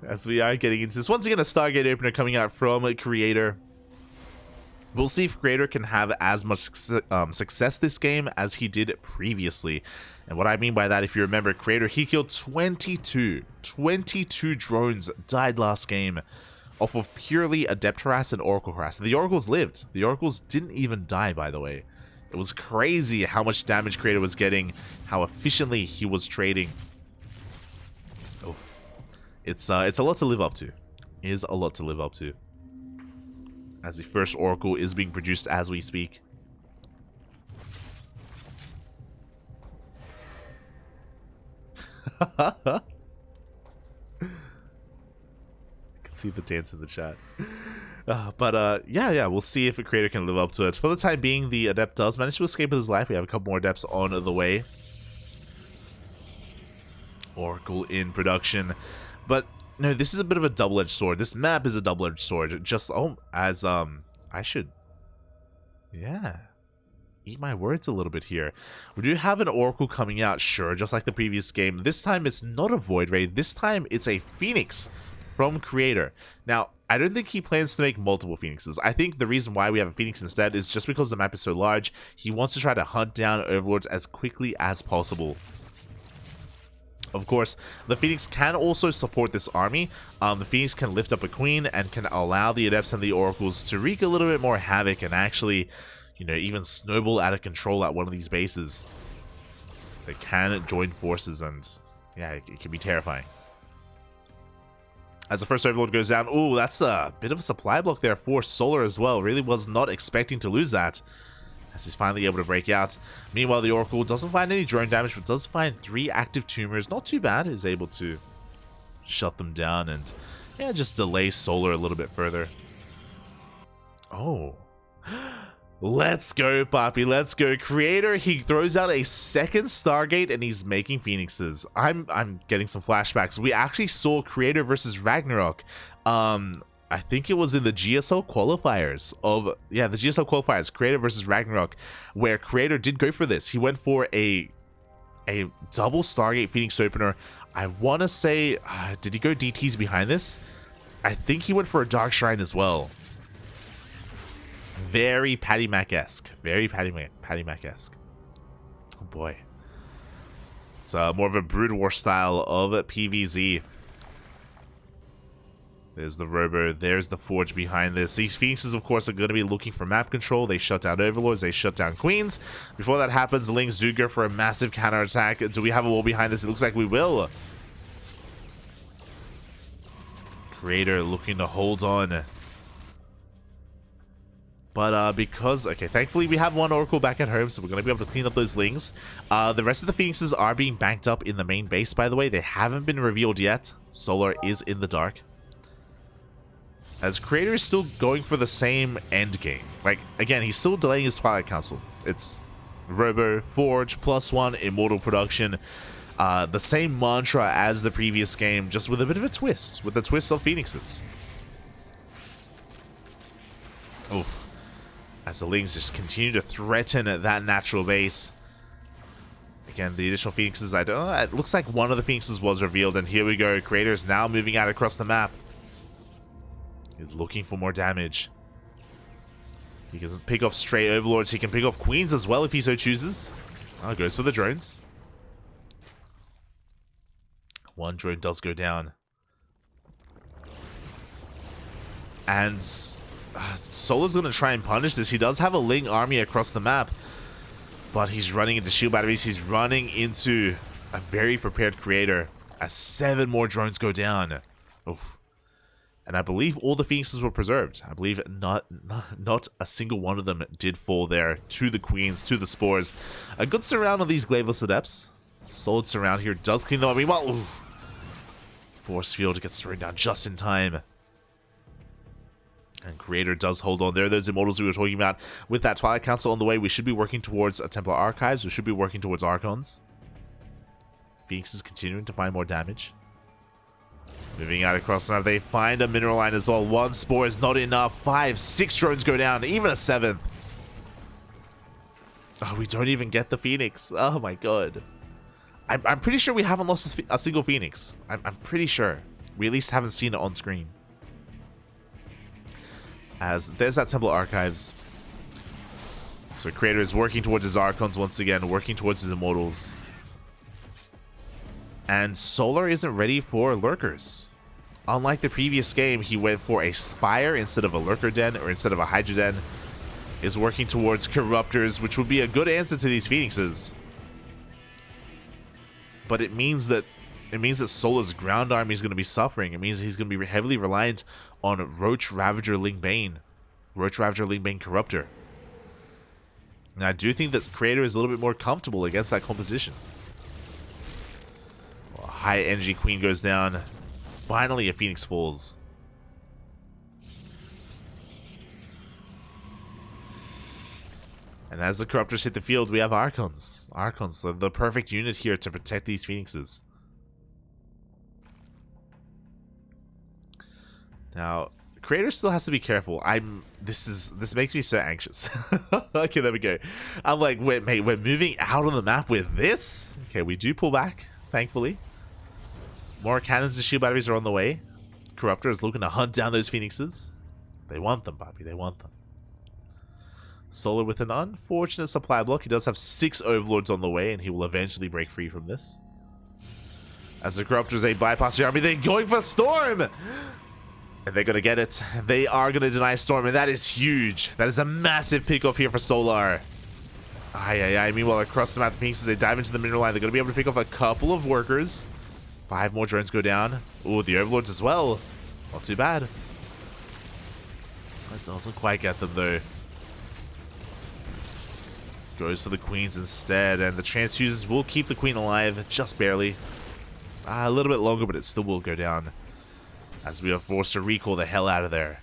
As we are getting into this. Once again, a Stargate opener coming out from Creator. We'll see if Creator can have as much success this game as he did previously. And what I mean by that, if you remember, Creator, he killed 22 drones, died last game. Off of purely Adept harass and Oracle harass. The Oracles lived. The Oracles didn't even die, by the way. It was crazy how much damage Creator was getting, how efficiently he was trading. Oh, it's a lot to live up to. It is a lot to live up to. As the first Oracle is being produced as we speak. See the dance in the chat. Yeah, we'll see if a Creator can live up to it. For the time being, the Adept does manage to escape with his life. We have a couple more Adepts on the way. Oracle in production. But no, this is a bit of a double-edged sword. This map is a double-edged sword. Just I should, yeah, eat my words a little bit here. We do have an Oracle coming out, sure, just like the previous game. This time it's not a Void Ray. This time it's a Phoenix from Creator. Now, I don't think he plans to make multiple Phoenixes. I think the reason why we have a Phoenix instead is just because the map is so large. He wants to try to hunt down Overlords as quickly as possible. Of course, the Phoenix can also support this army. The Phoenix can lift up a queen and can allow the Adepts and the Oracles to wreak a little bit more havoc and actually, you know, even snowball out of control at one of these bases. They can join forces and, yeah, it can be terrifying. As the first Overlord goes down, ooh, that's a bit of a supply block there for Solar as well. Really was not expecting to lose that, as he's finally able to break out. Meanwhile, the Oracle doesn't find any drone damage, but does find 3 active tumors. Not too bad. Is able to shut them down and, yeah, just delay Solar a little bit further. Oh. Let's go, Papi. Let's go. Creator, he throws out a second Stargate and he's making Phoenixes. I'm getting some flashbacks. We actually saw Creator versus Ragnarok. I think it was in the GSL qualifiers of, yeah, the GSL qualifiers, Creator versus Ragnarok, where Creator did go for this. He went for a double Stargate Phoenix opener. I want to say, did he go DTs behind this? I think he went for a Dark Shrine as well. Very Patty Mac-esque. Very Patty Mac-esque. Oh boy. It's more of a Brood War style of PvZ. There's the Robo, there's the Forge behind this. These Phoenixes, of course, are going to be looking for map control. They shut down Overlords, they shut down Queens. Before that happens, the Lings do go for a massive counterattack. Do we have a wall behind this? It looks like we will. Creator looking to hold on. But because, okay, thankfully we have one Oracle back at home, so we're going to be able to clean up those Lings. The rest of the Phoenixes are being banked up in the main base, by the way. They haven't been revealed yet. Solar is in the dark. As Creator is still going for the same end game. Like, again, he's still delaying his Twilight Council. It's Robo, Forge, +1, Immortal Production. The same mantra as the previous game, just with a bit of a twist. With the twist of Phoenixes. Oof. As the Lings just continue to threaten that natural base. Again, the additional Phoenixes, I don't know, it looks like one of the Phoenixes was revealed, and here we go. Creator is now moving out across the map. He's looking for more damage. He can pick off stray Overlords, he can pick off Queens as well if he so chooses. Oh, goes for the drones. One drone does go down. And Solar's going to try and punish this. He does have a Ling army across the map, but he's running into shield batteries. He's running into a very prepared Creator as 7 more drones go down. Oof. And I believe all the Phoenixes were preserved. I believe not a single one of them did fall there to the Queens, to the Spores. A good surround on these Glaveless Adepts. Solid surround here does clean them up. Meanwhile, oof, Force Field gets thrown down just in time. And Creator does hold on. There are those Immortals we were talking about. With that Twilight Council on the way, we should be working towards a Templar Archives. We should be working towards Archons. Phoenix is continuing to find more damage. Moving out across the map, they find a Mineral Line as well. 1 Spore is not enough. 5, 6 drones go down. Even a 7th. Oh, we don't even get the Phoenix. Oh my god. I'm pretty sure we haven't lost a single Phoenix. I'm pretty sure. We at least haven't seen it on screen. As there's that Temple Archives. So Creator is working towards his Archons once again, working towards his Immortals. And Solar isn't ready for Lurkers. Unlike the previous game, he went for a Spire instead of a Lurker Den, or instead of a Hydra Den. Is working towards Corruptors, which would be a good answer to these Phoenixes. But it means that Solar's ground army is going to be suffering. It means he's going to be heavily reliant on Roach Ravager Ling Bane. Roach Ravager Ling Bane Corruptor. And I do think that Creator is a little bit more comfortable against that composition. Well, high energy Queen goes down. Finally a Phoenix falls. And as the Corruptors hit the field, we have Archons. Archons, the perfect unit here to protect these Phoenixes. Now, Creator still has to be careful. This makes me so anxious. Okay, there we go. I'm like, wait, mate, we're moving out on the map with this? Okay, we do pull back, thankfully. More cannons and shield batteries are on the way. Corruptor is looking to hunt down those Phoenixes. They want them, Bobby, they want them. Solar with an unfortunate supply block. He does have 6 Overlords on the way, and he will eventually break free from this. As the Corruptors, they bypass the army. They're going for Storm. And they're going to get it. They are going to deny Storm, and that is huge. That is a massive pick off here for Solar. Meanwhile, across the map, the Phoenixes, they dive into the mineral line. They're going to be able to pick off a couple of workers. 5 more drones go down. Ooh, the Overlords as well. Not too bad. That doesn't quite get them, though. Goes for the Queens instead, and the Transfuses will keep the Queen alive, just barely. A little bit longer, but it still will go down. As we are forced to recall the hell out of there.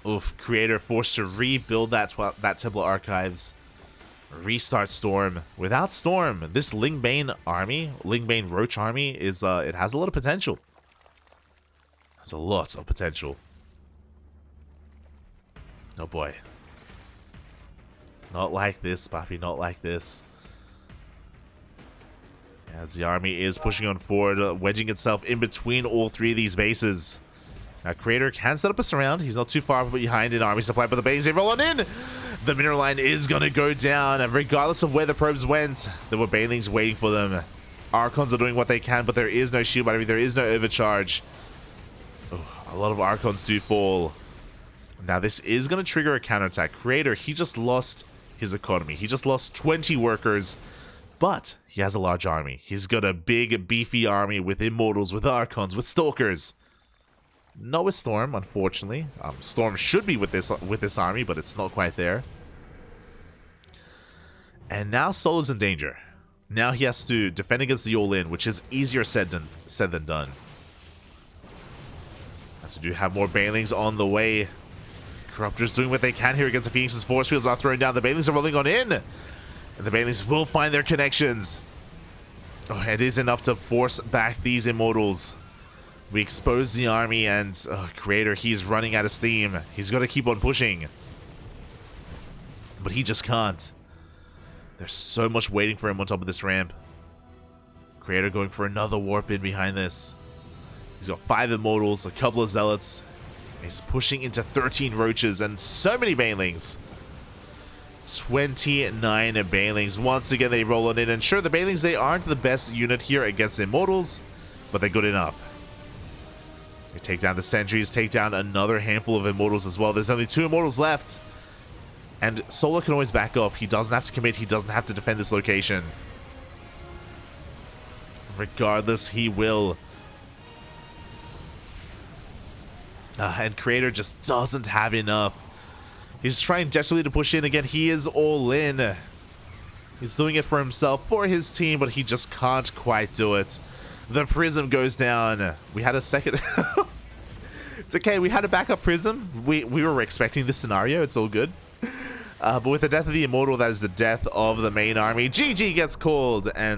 Oof, Creator forced to rebuild that Templar Archives. Restart Storm. Without Storm, this Lingbane army, Lingbane Roach army, is it has a lot of potential. Has a lot of potential. Oh boy. Not like this, Papi, not like this. As the army is pushing on forward, wedging itself in between all 3 of these bases. Now, Creator can set up a surround. He's not too far behind in army supply, but the bases, they roll on in. The mineral line is going to go down, and regardless of where the probes went, there were Banelings waiting for them. Archons are doing what they can, but there is no shield battery. There is no overcharge. Oh, a lot of Archons do fall. Now, this is going to trigger a counterattack. Creator, he just lost his economy. He just lost 20 workers, but he has a large army. He's got a big, beefy army with Immortals, with Archons, with Stalkers. Not with Storm, unfortunately. Storm should be with this army, but it's not quite there. And now Solar's in danger. Now he has to defend against the All-In, which is easier said than done. As we do have more Banelings on the way. Corruptors doing what they can here against the Phoenix's force fields are thrown down. The Banelings are rolling on in. And the Banelings will find their connections. Oh, it is enough to force back these Immortals. We expose the army, and Creator, he's running out of steam. He's got to keep on pushing. But he just can't. There's so much waiting for him on top of this ramp. Creator going for another warp in behind this. He's got 5 Immortals, a couple of Zealots. He's pushing into 13 Roaches, and so many Banelings. 29 Banelings. Once again, they roll on in. And sure, the Banelings, they aren't the best unit here against Immortals, but they're good enough. They take down the Sentries, take down another handful of Immortals as well. There's only 2 Immortals left. And Solar can always back off. He doesn't have to commit. He doesn't have to defend this location. Regardless, he will. And Creator just doesn't have enough. He's trying desperately to push in again. He is all in. He's doing it for himself, for his team, but he just can't quite do it. The Prism goes down. We had a second... It's okay, we had a backup Prism. We were expecting this scenario. It's all good. But with the death of the Immortal, that is the death of the main army. GG gets called, and